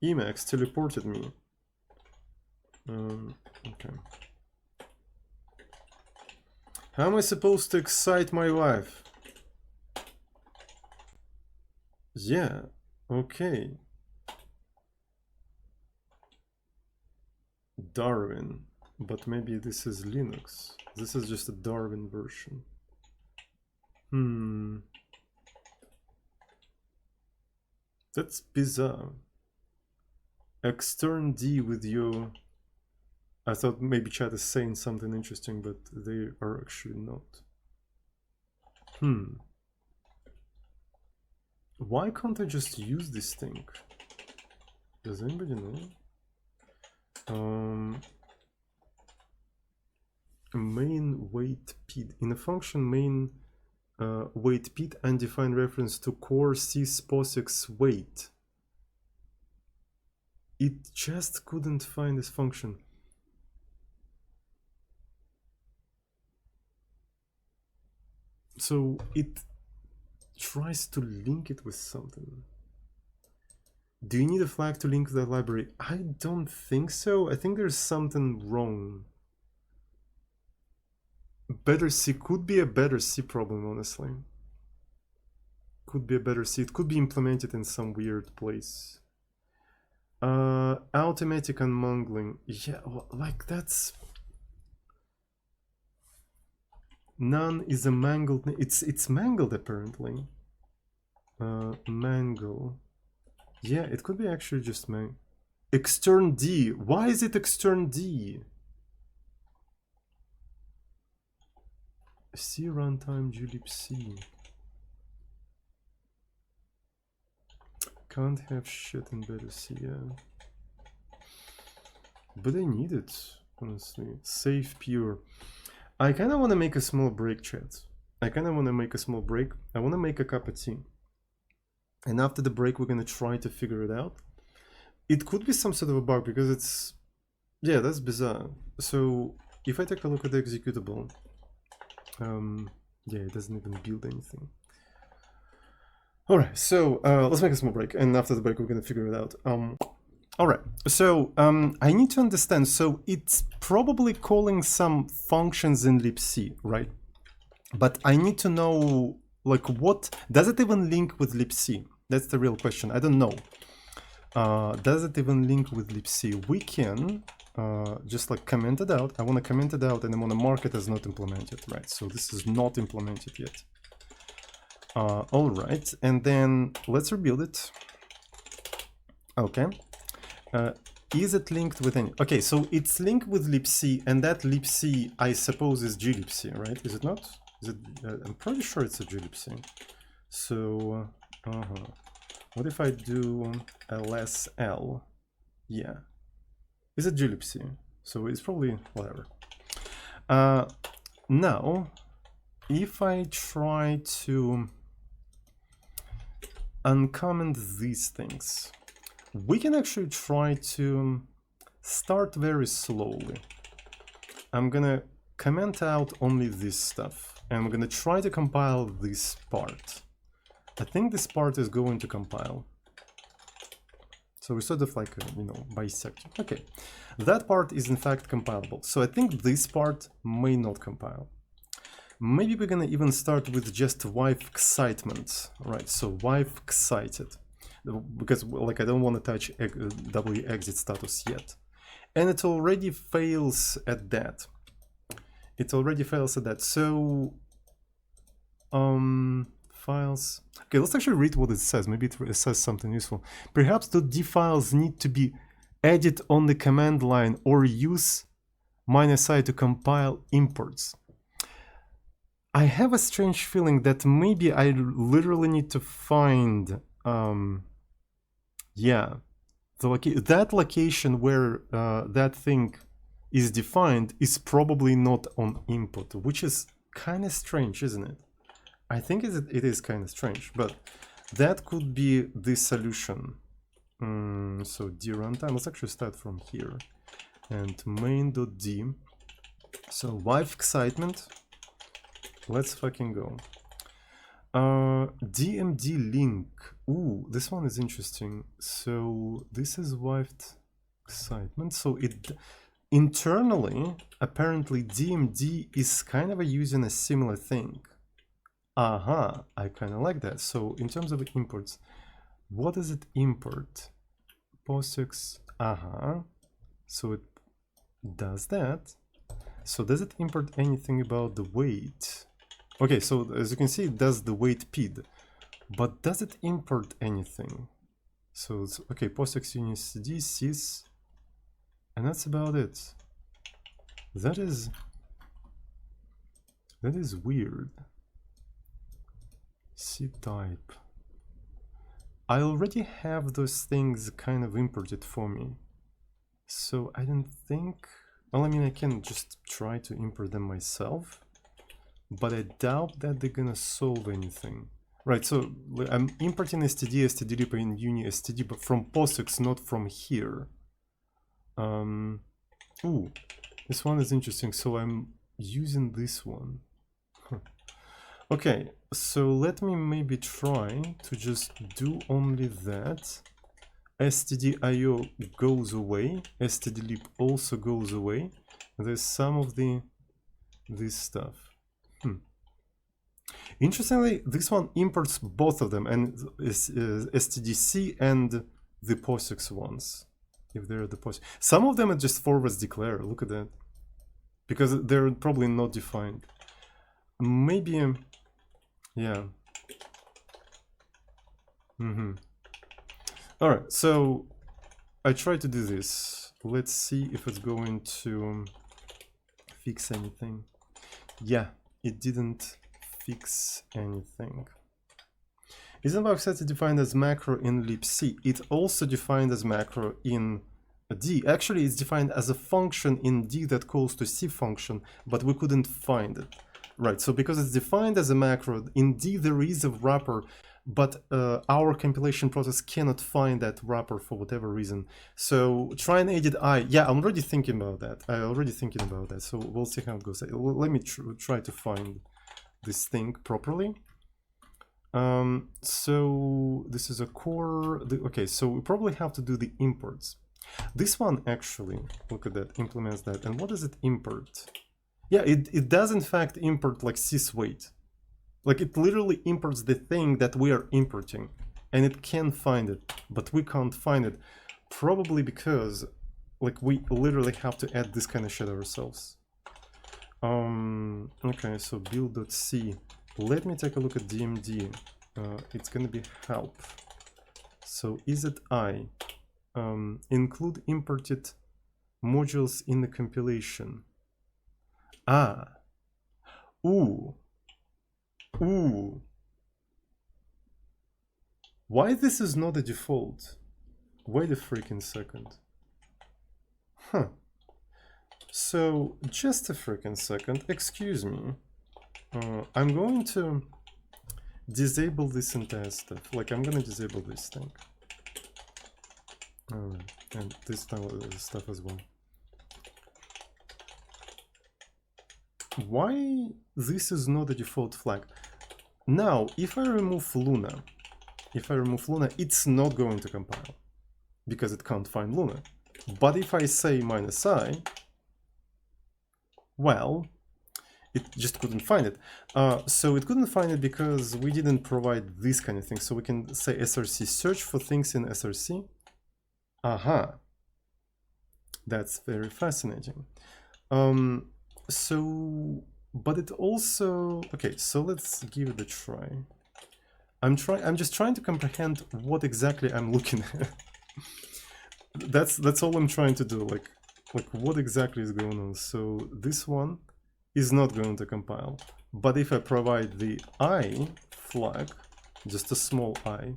Emacs teleported me. Okay. How am I supposed to excite my wife? Yeah, okay. Darwin, but maybe this is Linux. This is just a Darwin version. That's bizarre. Extern D with you. I thought maybe chat is saying something interesting, but they are actually not. Why can't I just use this thing? Does anybody know? Main wait pid. In a function main wait pid, undefined reference to core sys POSIX wait. It just couldn't find this function. So it tries to link it with something. Do you need a flag to link to that library? I don't think so. I think there's something wrong. betterC could be a betterC problem, honestly. Could be a betterC. It could be implemented in some weird place. Automatic unmangling. Yeah, like that's... None is a mangled... It's mangled, apparently. Mangle. Yeah, it could be actually just extern D. Why is it extern D? C runtime glibc. Can't have shit in betterC, yeah. But I need it, honestly. Safe pure. I kind of want to make a small break, chat. I kind of want to make a small break. I want to make a cup of tea. And after the break, we're going to try to figure it out. It could be some sort of a bug because it's... Yeah, that's bizarre. So if I take a look at the executable, yeah, it doesn't even build anything. All right, so let's make a small break. And after the break, we're going to figure it out. All right, so I need to understand. So it's probably calling some functions in libc, right? But I need to know, like, what does it even link with libc? That's the real question. I don't know. Does it even link with libc? We can just like comment it out. I want to comment it out and I want to mark it as not implemented, right? So this is not implemented yet. All right, and then let's rebuild it. Okay. Is it linked with any... Okay, so it's linked with libc, and that libc, I suppose, is glibc, right? Is it not? Is it? I'm pretty sure it's a glibc. So, what if I do lsl? Yeah. Is it glibc? So it's probably whatever. Now, if I try to uncomment these things, we can actually try to start very slowly. I'm gonna comment out only this stuff, and I'm gonna try to compile this part. I think this part is going to compile. So we're sort of like, you know, bisecting. Okay, that part is in fact compilable. So I think this part may not compile. Maybe we're gonna even start with just wife excitement, right? So wife excited. Because like I don't want to touch W exit status yet, and it already fails at that. It already fails at that. So files. Okay, let's actually read what it says. Maybe it says something useful. Perhaps .d files need to be added on the command line or use -i to compile imports. I have a strange feeling that maybe I literally need to find yeah, that location where that thing is defined is probably not on input, which is kind of strange, isn't it? I think it is kind of strange, but that could be the solution. So d runtime, let's actually start from here. And main.d. So wife excitement, let's fucking go. DMD link. Ooh, this one is interesting. So this is wifed excitement. So it internally, apparently DMD is kind of using a similar thing. I kind of like that. So in terms of imports, what does it import? POSIX, so it does that. So does it import anything about the weight? Okay, so as you can see, it does the weight PID, but does it import anything? So it's okay, POSIX unicd sys, and that's about it. That is weird. C type. I already have those things kind of imported for me, so I don't think. Well, I mean, I can just try to import them myself, but I doubt that they're gonna solve anything. Right, so I'm importing std, std and uni std, but from POSIX, not from here. Ooh, this one is interesting. So I'm using this one. Okay, so let me maybe try to just do only that. stdio goes away, stdlib also goes away. There's some of this stuff. Interestingly, this one imports both of them, and is stdc and the POSIX ones, if they're the POSIX. Some of them are just forwards declare. Look at that, because they're probably not defined. Maybe, yeah. All right, so I try to do this. Let's see if it's going to fix anything. Yeah, it didn't fix anything. Isn't boxset defined as macro in libc? It also defined as macro in D. Actually, it's defined as a function in D that calls to C function, but we couldn't find it. Right, so because it's defined as a macro, in D there is a wrapper, but our compilation process cannot find that wrapper for whatever reason. So try and edit I. Yeah, I'm already thinking about that. So we'll see how it goes. Let me try to find this thing properly. So this is a core. Okay, so we probably have to do the imports. This one actually, look at that, implements that. And what does it import? Yeah, it does in fact import like syswait. Like it literally imports the thing that we are importing, and it can find it, but we can't find it. Probably because like we literally have to add this kind of shit ourselves. Okay, so build.c. Let me take a look at DMD. It's gonna be help. So is it I? Include imported modules in the compilation. Ah. Ooh. Ooh. Why this is not a default? Wait a freaking second. Huh. So just a freaking second. Excuse me. I'm going to disable this entire stuff. Like I'm gonna disable this thing. Alright, and this stuff as well. Why this is not a default flag? Now, if I remove Luna, it's not going to compile because it can't find Luna. But if I say -I, well, it just couldn't find it. So it couldn't find it because we didn't provide this kind of thing. So we can say src search for things in src. Aha. That's very fascinating. So, but it also, okay, so let's give it a try. I'm just trying to comprehend what exactly I'm looking at. That's all I'm trying to do, like what exactly is going on. So this one is not going to compile. But if I provide the I flag, just a small I,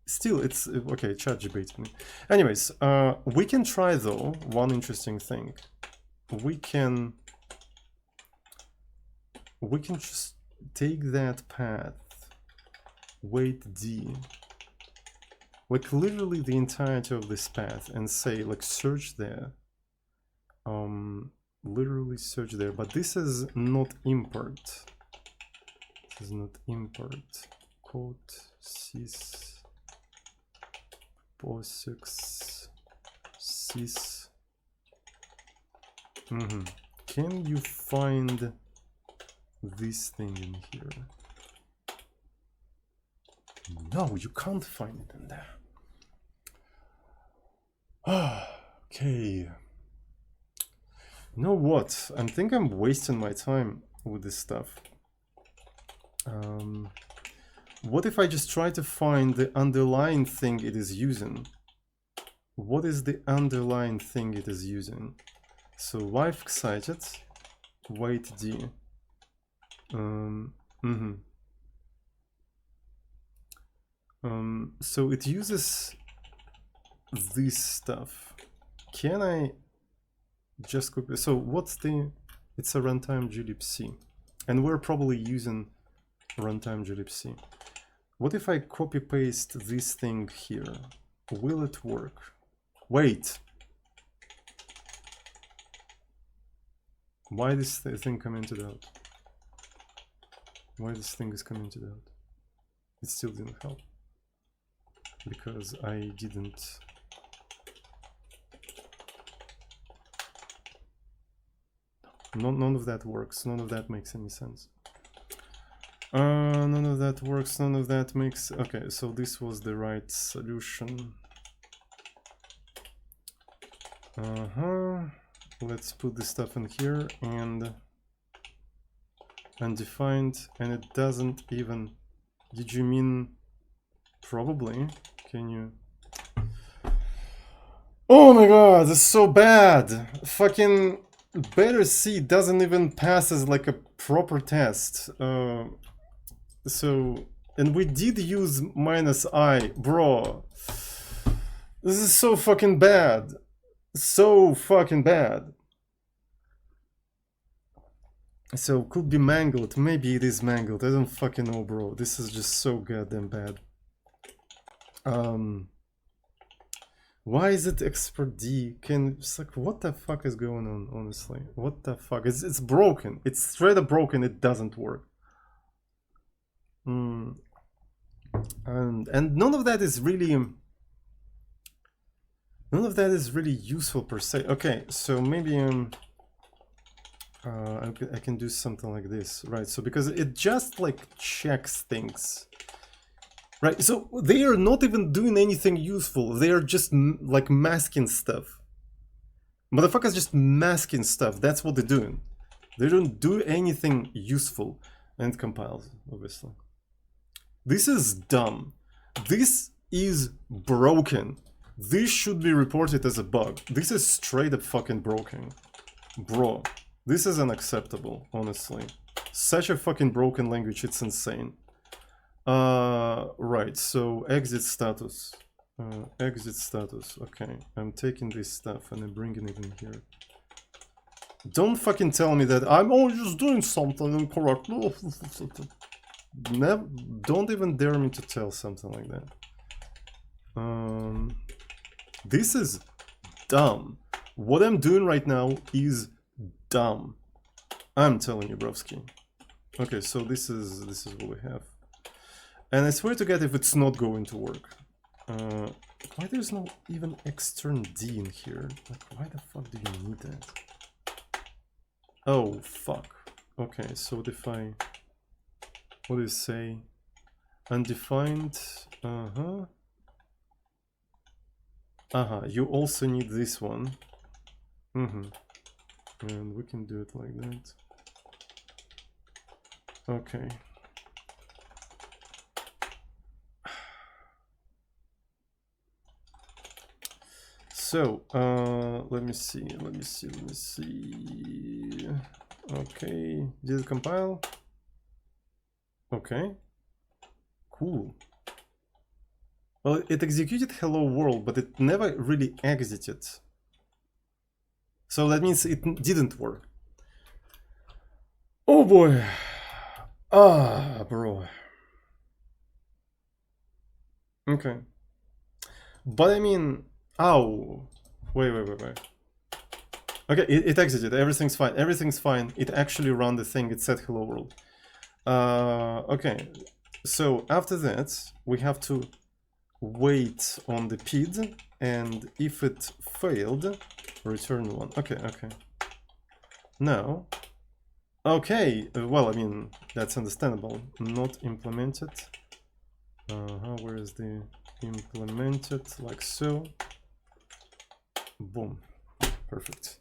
still it's okay, ChatGPT me. Anyways, we can try though one interesting thing. We can just take that path, weight D, like literally the entirety of this path, and say like search there, literally search there, but this is not import. This is not import. Code sys POSIX sys. Can you find this thing in here? No, you can't find it in there. Okay. You know what? I think I'm wasting my time with this stuff. What if I just try to find the underlying thing it is using? What is the underlying thing it is using? So wife excited, weight D. So it uses this stuff. Can I just copy? So what's the? It's a runtime glibc, and we're probably using runtime glibc. What if I copy paste this thing here? Will it work? Wait. Why this thing commented out? why this thing is commented out. It still didn't help because I didn't. None of that works. None of that makes any sense. None of that works. None of that makes. Okay, so this was the right solution. Let's put this stuff in here and undefined, and it doesn't even. Did you mean probably? Can you? Oh my god, this is so bad. Fucking betterC doesn't even pass as like a proper test. So, and we did use -I, bro. This is so fucking bad. So fucking bad. So, could be mangled. Maybe it is mangled. I don't fucking know, bro. This is just so goddamn bad. Why is it expert D? It's like, what the fuck is going on, honestly? What the fuck? It's broken. It's straight up broken. It doesn't work. And none of that is really... None of that is really useful per se. Okay, so maybe I can do something like this, right? So because it just like checks things, right? So they are not even doing anything useful. They are just like masking stuff. Motherfuckers just masking stuff. That's what they're doing. They don't do anything useful. And it compiles, obviously. This is dumb. This is broken. This should be reported as a bug. This is straight up fucking broken. Bro, this is unacceptable, honestly. Such a fucking broken language, it's insane. Right, so exit status. Exit status, okay. I'm taking this stuff and I'm bringing it in here. Don't fucking tell me that I'm just doing something incorrect. Never, don't even dare me to tell something like that. This is dumb. What I'm doing right now is dumb. I'm telling you, Brovsky. Okay, so this is what we have. And I swear to God if it's not going to work. Why there's no even extern D in here? Like, why the fuck do you need that? Oh, fuck. Okay, so define... What do you say? Undefined... you also need this one. And we can do it like that. Okay. So, let me see. Okay, did it compile? Okay. Cool. Well, it executed hello world, but it never really exited. So that means it didn't work. Oh boy. Ah, bro. Okay. But I mean, ow. Wait. Okay, it exited. Everything's fine. Everything's fine. It actually ran the thing. It said hello world. Okay. So after that, we have to wait on the PID, and if it failed, return one. Okay. Now, okay, well, I mean, that's understandable. Not implemented. Where is the implemented? Like so. Boom. Perfect.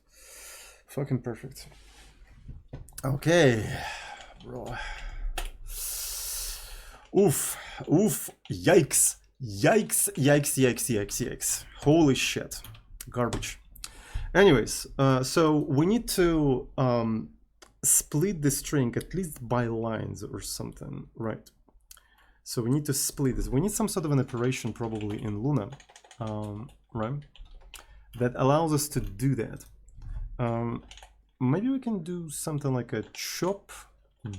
Fucking perfect. Okay, bro. Oof. Yikes. Yikes. Holy shit. Garbage. Anyways, so we need to split the string at least by lines or something, right? So we need to split this. We need some sort of an operation probably in Luna, right? That allows us to do that. Maybe we can do something like a chop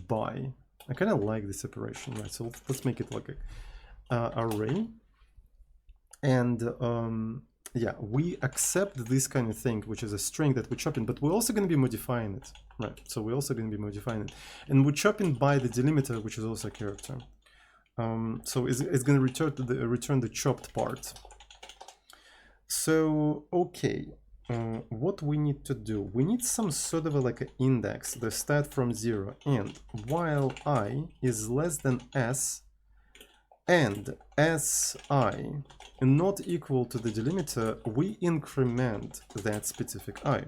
by. I kind of like this operation, right? So let's make it like a array. And yeah, we accept this kind of thing, which is a string that we chop in, but we're also going to be modifying it, right? So we're also going to be modifying it, and we're chopping by the delimiter, which is also a character. So it's going to return the chopped part. So okay, what we need to do? We need some sort of like an index that start from 0, and while I is less than s, and si not equal to the delimiter, we increment that specific I.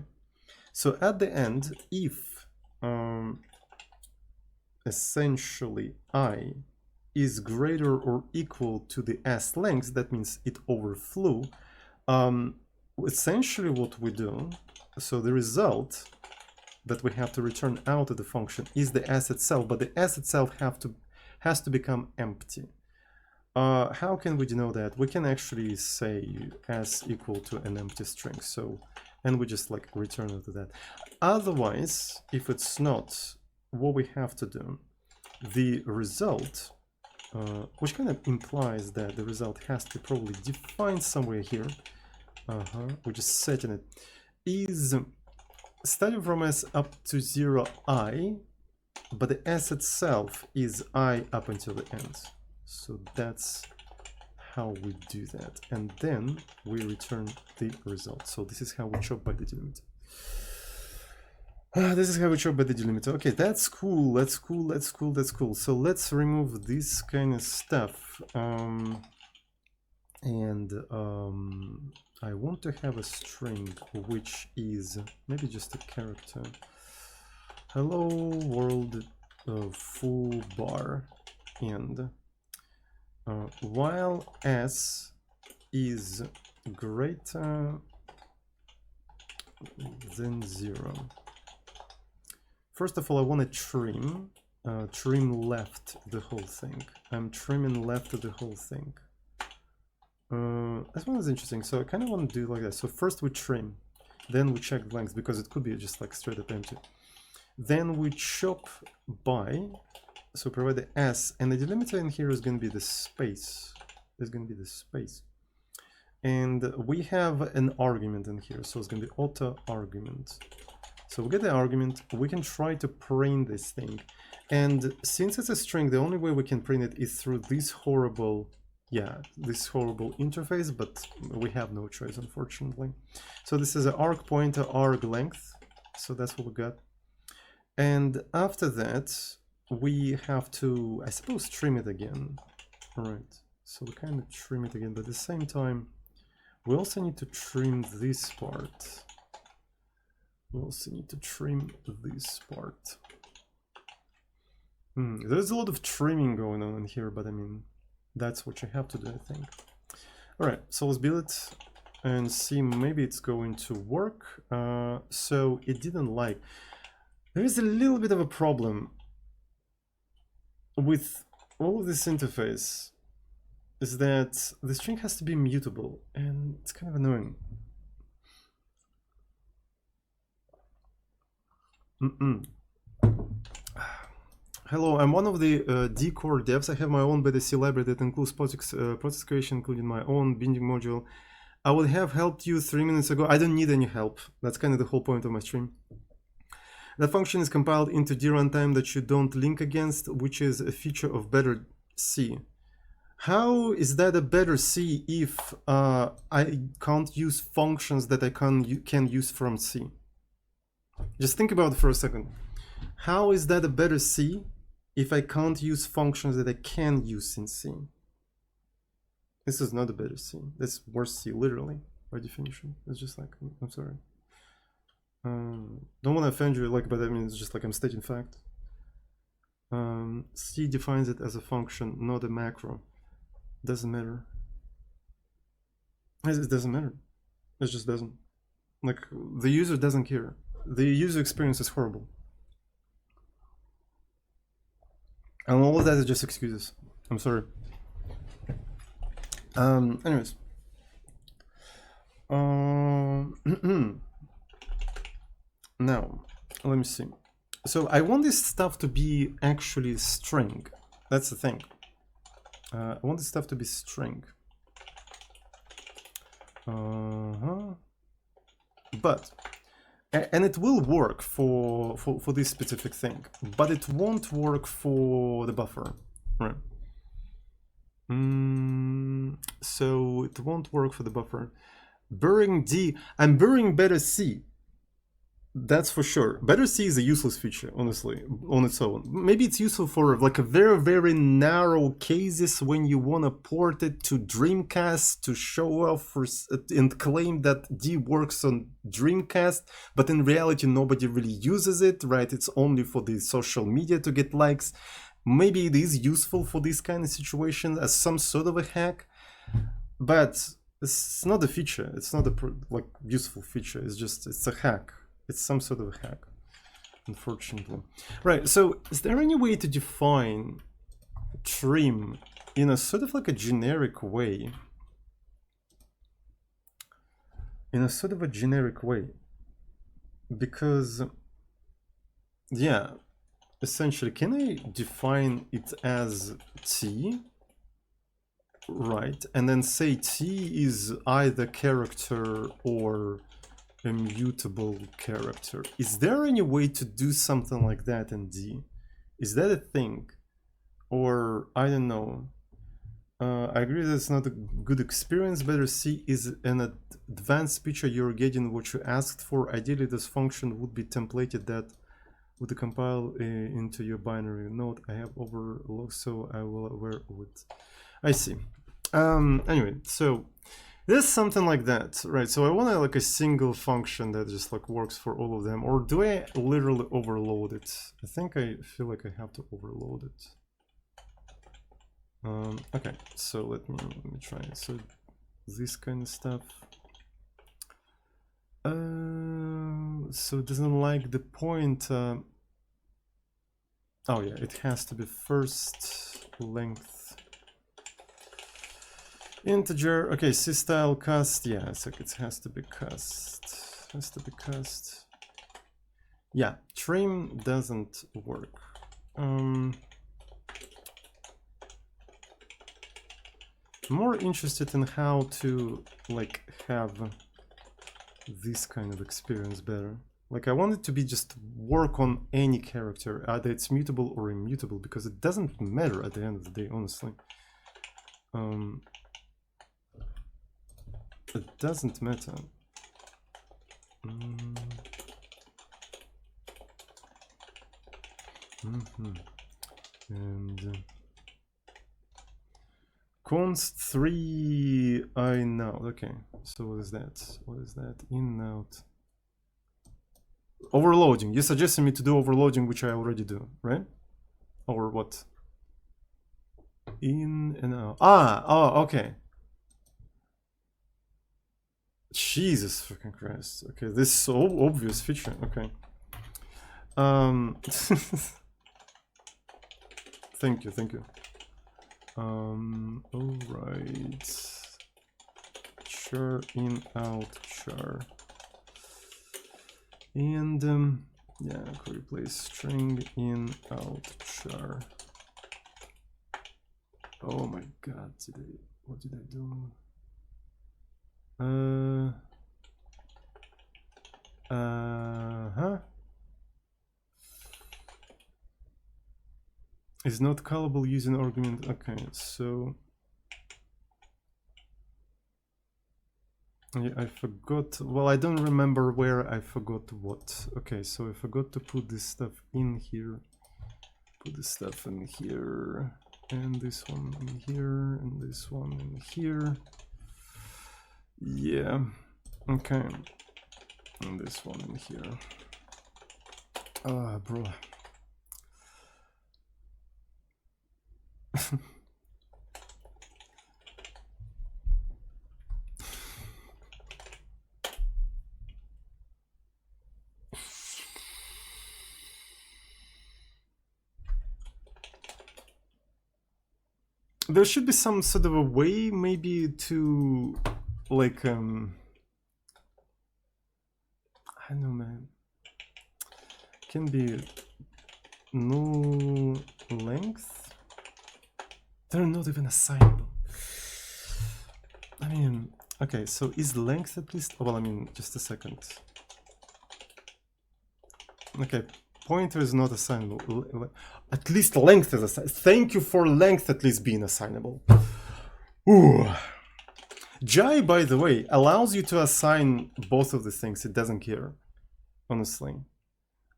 So at the end, if essentially I is greater or equal to the s length, that means it overflew. Essentially what we do, so the result that we have to return out of the function is the s itself, but the s itself has to become empty. How can we denote that? We can actually say s equal to an empty string, so, and we just like return it to that. Otherwise, if it's not, what we have to do, the result, which kind of implies that the result has to be probably defined somewhere here, we're just setting it, is starting from s up to 0 I, but the s itself is I up until the end. So that's how we do that, and then we return the result. So this is how we chop by the delimiter. This is how we chop by the delimiter. Okay, that's cool. That's cool. That's cool. That's cool. So let's remove this kind of stuff. I want to have a string which is maybe just a character. Hello world full bar, and while s is greater than 0. First of all, I want to trim left the whole thing. I'm trimming left of the whole thing. This one is interesting, so I kind of want to do like that. So first we trim, then we check length, because it could be just like straight up empty. Then we chop by, so provide the s, and the delimiter in here is going to be the space. There's going to be the space. And we have an argument in here, so it's going to be auto argument. So we get the argument, we can try to print this thing. And since it's a string, the only way we can print it is through this horrible, this horrible interface, but we have no choice, unfortunately. So this is an arg pointer, arg length. So that's what we got. And after that, we have to, I suppose, trim it again. All right, so we kind of trim it again, but at the same time, we also need to trim this part. We also need to trim this part. There's a lot of trimming going on in here, but I mean, that's what you have to do, I think. All right, so let's build it and see, maybe it's going to work. So it didn't like. There is a little bit of a problem with all of this interface, is that the string has to be mutable, and it's kind of annoying. Hello, I'm one of the D core devs. I have my own betterC library that includes process creation, including my own binding module. I would have helped you 3 minutes ago. I don't need any help. That's kind of the whole point of my stream. That function is compiled into D runtime that you don't link against, which is a feature of betterC. How is that a betterC if I can't use functions that I can use from C? Just think about it for a second. How is that a betterC if I can't use functions that I can use in C? This is not a betterC. That's worse C, literally, by definition. It's just like, I'm sorry. Don't want to offend you, like, but I mean, it's just like I'm stating fact. C defines it as a function, not a macro. Doesn't matter. It doesn't matter. It just doesn't. Like, the user doesn't care. The user experience is horrible. And all of that is just excuses. I'm sorry. Anyways. Now, let me see. So I want this stuff to be actually string. That's the thing. I want this stuff to be string. But And it will work for this specific thing, but it won't work for the buffer, right? So it won't work for the buffer. Burying D, I'm burying betterC. That's for sure. betterC is a useless feature, honestly, on its own. Maybe it's useful for like a very, very narrow cases when you want to port it to Dreamcast to show off and claim that D works on Dreamcast, but in reality nobody really uses it, right? It's only for the social media to get likes. Maybe it is useful for this kind of situation as some sort of a hack, but it's not a feature. It's not a like useful feature. It's a hack. It's some sort of a hack, unfortunately. Right, so is there any way to define trim in a sort of like a generic way? In a sort of a generic way? Because, yeah, essentially, can I define it as T? Right, and then say T is either character or a mutable character. Is there any way to do something like that in D? Is that a thing? Or, I don't know. I agree that it's not a good experience. betterC is an advanced feature. You're getting what you asked for. Ideally, this function would be templated that would compile into your binary. Note, I have overlooked, so I will aware of it. I see. Anyway, so there's something like that, right? So I want like a single function that just like works for all of them, or do I literally overload it? I think I feel like I have to overload it. Okay, so let me try it. So this kind of stuff. So it doesn't like the point. Oh yeah, it has to be first length integer. Okay, C-style cast. Yeah, it's like it has to be cast. Has to be cast. Yeah, trim doesn't work. More interested in how to like have this kind of experience better. Like I want it to be just work on any character, either it's mutable or immutable, because it doesn't matter at the end of the day, honestly. It doesn't matter. And const 3 I now. Okay, so what is that? What is that? In out. Overloading. You suggested me to do overloading, which I already do, right? Or what? In and out. Oh, okay. Jesus fucking Christ. Okay, this is so obvious feature. Okay. Thank you. All right. Char in out char. And yeah, could replace string in out char. Oh my god, what did I do? Is not callable using argument. Okay, so yeah, I forgot. Well, I don't remember where I forgot what. Okay, so I forgot to put this stuff in here. Put this stuff in here, and this one in here, and this one in here. Yeah. Okay. And this one in here. Ah, bro. There should be some sort of a way maybe to like I don't know, man. Can be no length. They're not even assignable. I mean, okay, so is length at least? Oh, well, I mean, just a second. Okay, pointer is not assignable. At least length is assignable. Thank you for length at least being assignable. Ooh. Jai, by the way, allows you to assign both of the things. It doesn't care, honestly.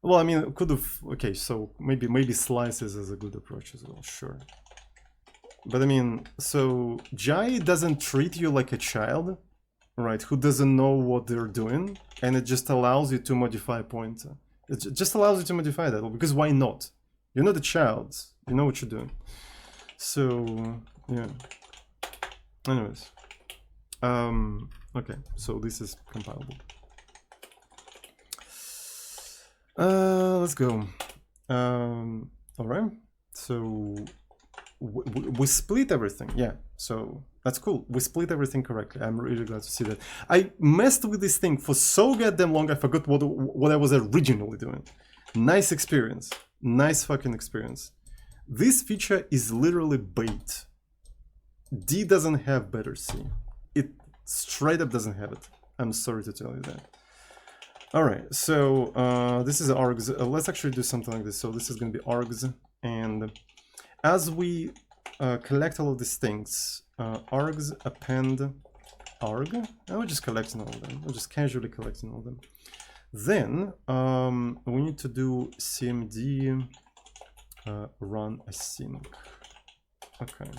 Well, I mean, it could have. Okay, so maybe slices is a good approach as well. Sure. But I mean, so Jai doesn't treat you like a child, right? Who doesn't know what they're doing, and it just allows you to modify a pointer. It just allows you to modify that, because why not? You're not a child. You know what you're doing. So yeah. Anyways, okay. So this is compilable. Let's go. All right. So we split everything. Yeah. So that's cool. We split everything correctly. I'm really glad to see that. I messed with this thing for so goddamn long. I forgot what I was originally doing. Nice experience. Nice fucking experience. This feature is literally bait. D doesn't have betterC. It straight up doesn't have it. I'm sorry to tell you that. All right, so this is args. Let's actually do something like this. So this is going to be args, and as we collect all of these things, args append arg. And we're just collecting all of them. We're just casually collecting all of them. Then we need to do cmd run async. Okay.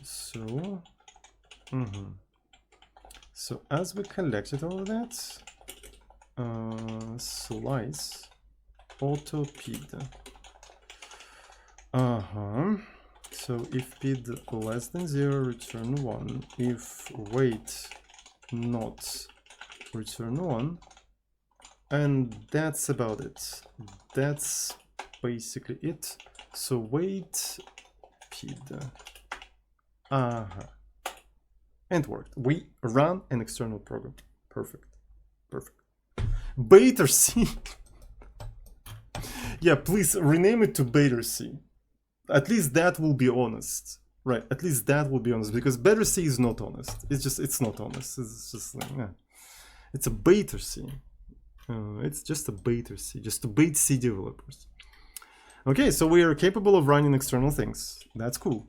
So, so as we collected all of that, slice auto pid. So if pid less than 0, return 1. If weight not, return 1. And that's about it. That's basically it. So weight pid. And worked. We run an external program. Perfect. Perfect. betterC. Yeah, please rename it to betterC. At least that will be honest. Right, at least that will be honest, because betterC is not honest. It's not honest. It's just like, yeah. It's a betterC. It's just a betterC, just to bait C developers. Okay, so we are capable of running external things. That's cool.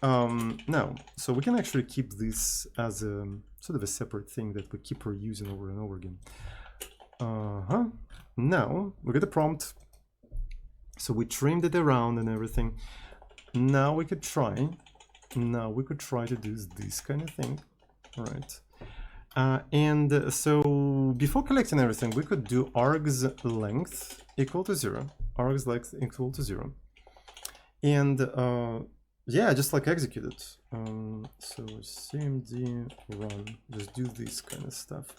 Now, so we can actually keep this as a sort of a separate thing that we keep reusing over and over again. Now we get a prompt. So we trimmed it around and everything. Now we could try. Now we could try to do this kind of thing, right? And so before collecting everything, we could do args length equal to 0. Args length equal to 0. And yeah, just like execute it. So cmd run, just do this kind of stuff.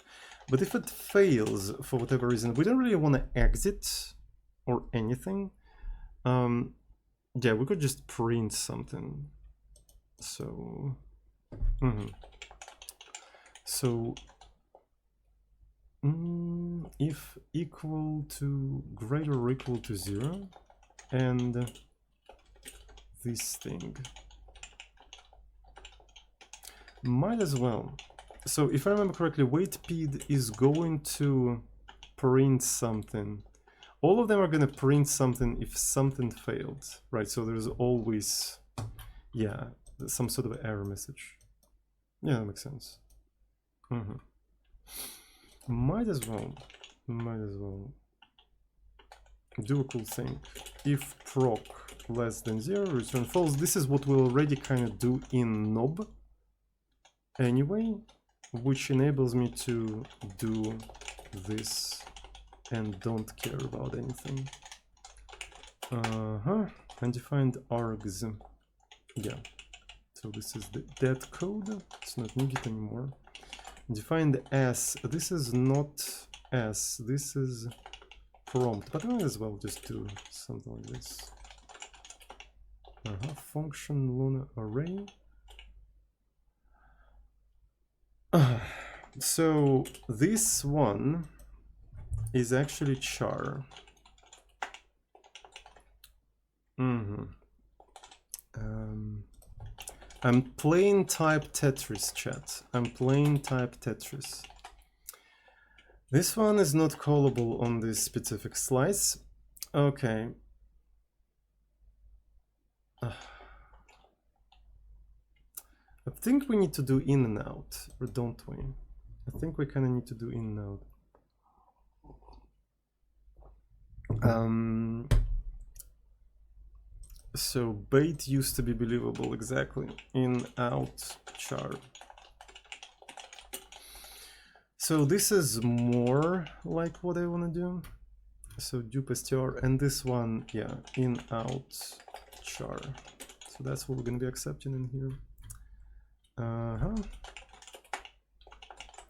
But if it fails for whatever reason, we don't really want to exit or anything. Yeah, we could just print something. So, so if equal to greater or equal to 0, and this thing might as well. So if I remember correctly, weight pid is going to print something. All of them are going to print something if something failed, right? So there's always, yeah, some sort of error message. Yeah, that makes sense. Might as well do a cool thing. If proc less than 0, return false. This is what we already kind of do in knob anyway, which enables me to do this and don't care about anything. Undefined args. Yeah. So this is the dead code. It's not needed anymore. Defined s. This is not s. This is prompt. But I might as well just do something like this. Function Luna array. So this one is actually char. I'm playing type Tetris, chat. I'm playing type Tetris. This one is not callable on this specific slice. Okay. I think we need to do in and out, or don't we? I think we kind of need to do in and out. So bait used to be believable, exactly. In, out, char. So this is more like what I want to do. So do str, and this one, yeah, in, out, char. So that's what we're going to be accepting in here.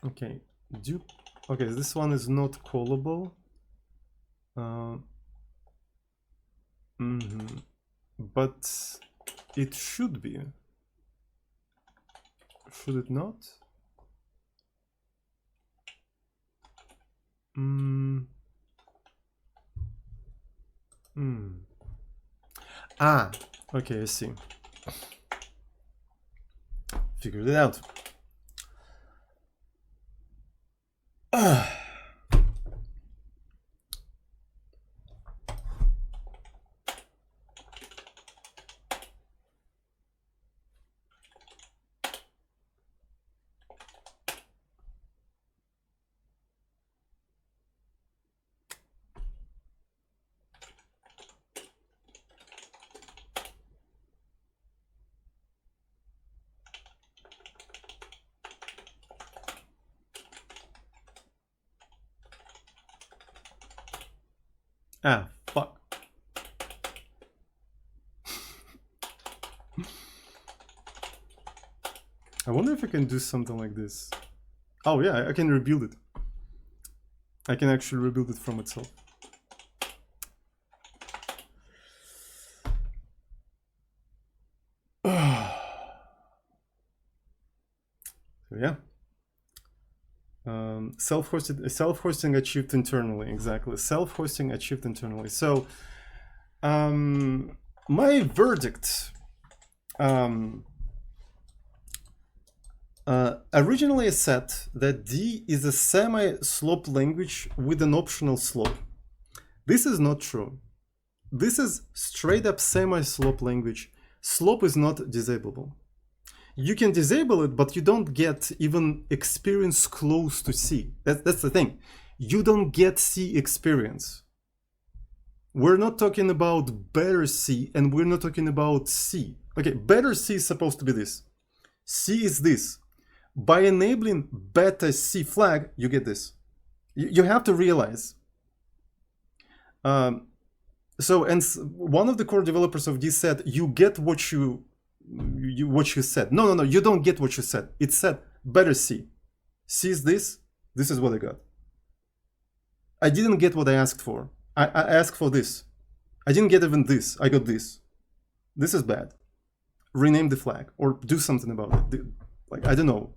Okay, do. Okay, this one is not callable. But it should be. Should it not? Ah, okay, I see. Figured it out. Ah, fuck. I wonder if I can do something like this. Oh yeah, I can rebuild it. I can actually rebuild it from itself. So yeah. Self-hosting achieved internally, exactly. Self-hosting achieved internally. So my verdict, originally I said that D is a semi-slope language with an optional slope. This is not true. This is straight up semi-slope language. Slope is not disableable. You can disable it, but you don't get even experience close to C. That's the thing. You don't get C experience. We're not talking about betterC, and we're not talking about C. Okay, betterC is supposed to be this. C is this. By enabling betterC flag, you get this. You have to realize. So, and one of the core developers of D said, you get what you said. No, you don't get what you said. It said betterC. C is this. This is what I got. I didn't get what I asked for. I asked for this. I didn't get even this. I got this. This is bad. Rename the flag or do something about it. Like, I don't know.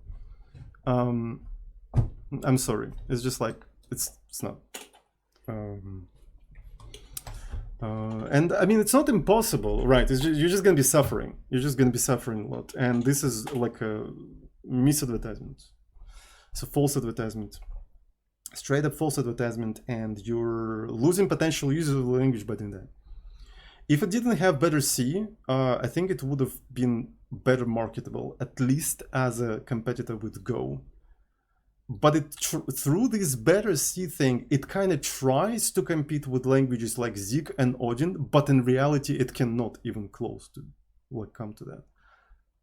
I'm sorry. It's just like, it's not. And I mean, it's not impossible, right? You're just going to be suffering. You're just going to be suffering a lot. And this is like a misadvertisement. It's a false advertisement. Straight up false advertisement, and you're losing potential users of the language by doing that. If it didn't have betterC, I think it would have been better marketable, at least as a competitor with Go. But through this betterC thing, it kind of tries to compete with languages like Zig and Odin, but in reality, it cannot even close to like come to that.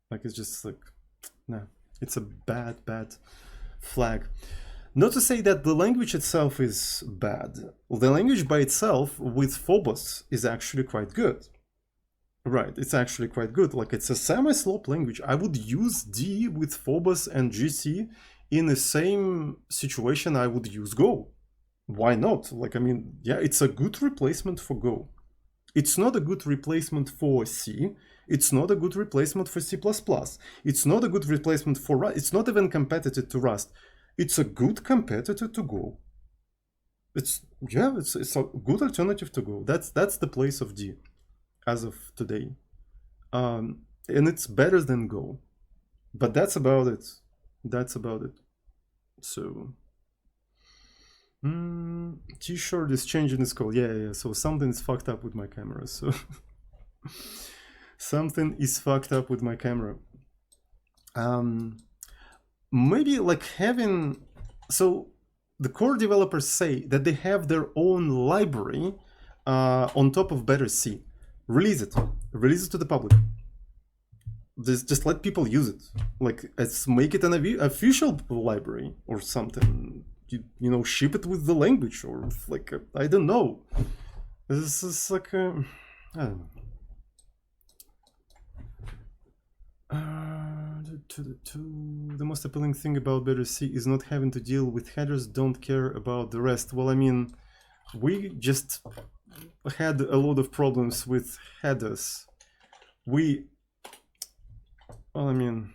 Like, it's just like, nah, it's a bad flag. Not to say that the language itself is bad. The language by itself with Phobos is actually quite good. Right, it's actually quite good. Like, it's a semi-slope language. I would use D with Phobos and GC in the same situation I would use Go. Why not? Like, I mean, yeah, it's a good replacement for Go. It's not a good replacement for C. It's not a good replacement for C++. It's not a good replacement for Rust. It's not even competitive to Rust. It's a good competitor to Go. It's a good alternative to Go. That's the place of D as of today. And it's better than Go. But that's about it. So T-shirt is changing its color. Yeah. So something is fucked up with my camera. So something is fucked up with my camera. Maybe like having, so the core developers say that they have their own library on top of betterC. Release it to the public. Just let people use it. Like, let's make it an official library or something. You know, ship it with the language, or like I don't know. This is like I don't know. The most appealing thing about betterC is not having to deal with headers. Don't care about the rest. Well, I mean, we just had a lot of problems with headers. Well, I mean,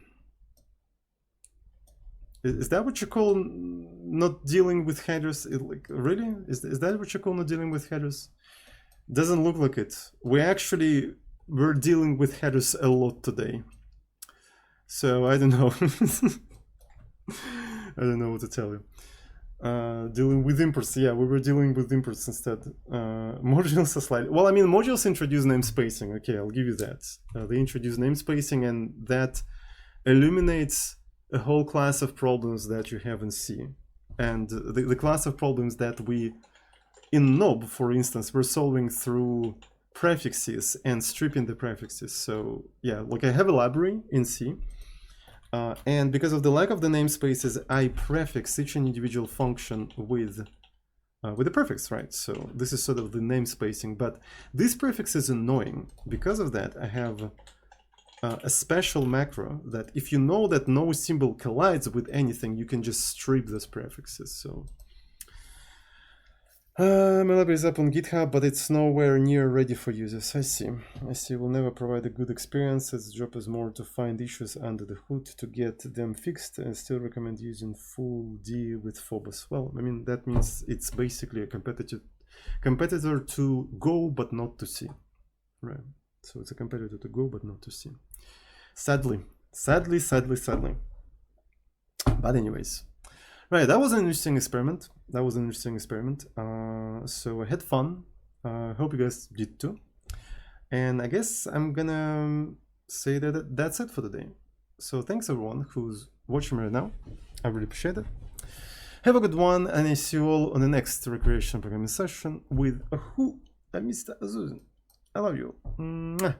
is that what you call not dealing with headers? Like, really? Is that what you call not dealing with headers? Doesn't look like it. We actually were dealing with headers a lot today. So I don't know. I don't know what to tell you. Dealing with imports, yeah, we were dealing with imports instead. Modules are slightly, well, I mean, modules introduce namespacing. Okay, I'll give you that. They introduce namespacing, and that illuminates a whole class of problems that you have in C. And the class of problems that we, in Nob, for instance, we're solving through prefixes and stripping the prefixes. So yeah, like I have a library in C. And because of the lack of the namespaces, I prefix each individual function with a prefix, right? So this is sort of the namespacing, but this prefix is annoying. Because of that, I have a special macro that if you know that no symbol collides with anything, you can just strip those prefixes. So my library is up on GitHub, but it's nowhere near ready for users. I see. We'll never provide a good experience. Its job is more to find issues under the hood to get them fixed, and still recommend using full D with Phobos. Well, I mean, that means it's basically a competitor to Go, but not to C. Right. So it's a competitor to Go, but not to C. Sadly. But anyways. Right, that was an interesting experiment. So I had fun. Hope you guys did too. And I guess I'm gonna say that that's it for today. So thanks everyone who's watching me right now. I really appreciate it. Have a good one, and I see you all on the next recreation programming session with Mr. Azuzin. I love you. Mwah.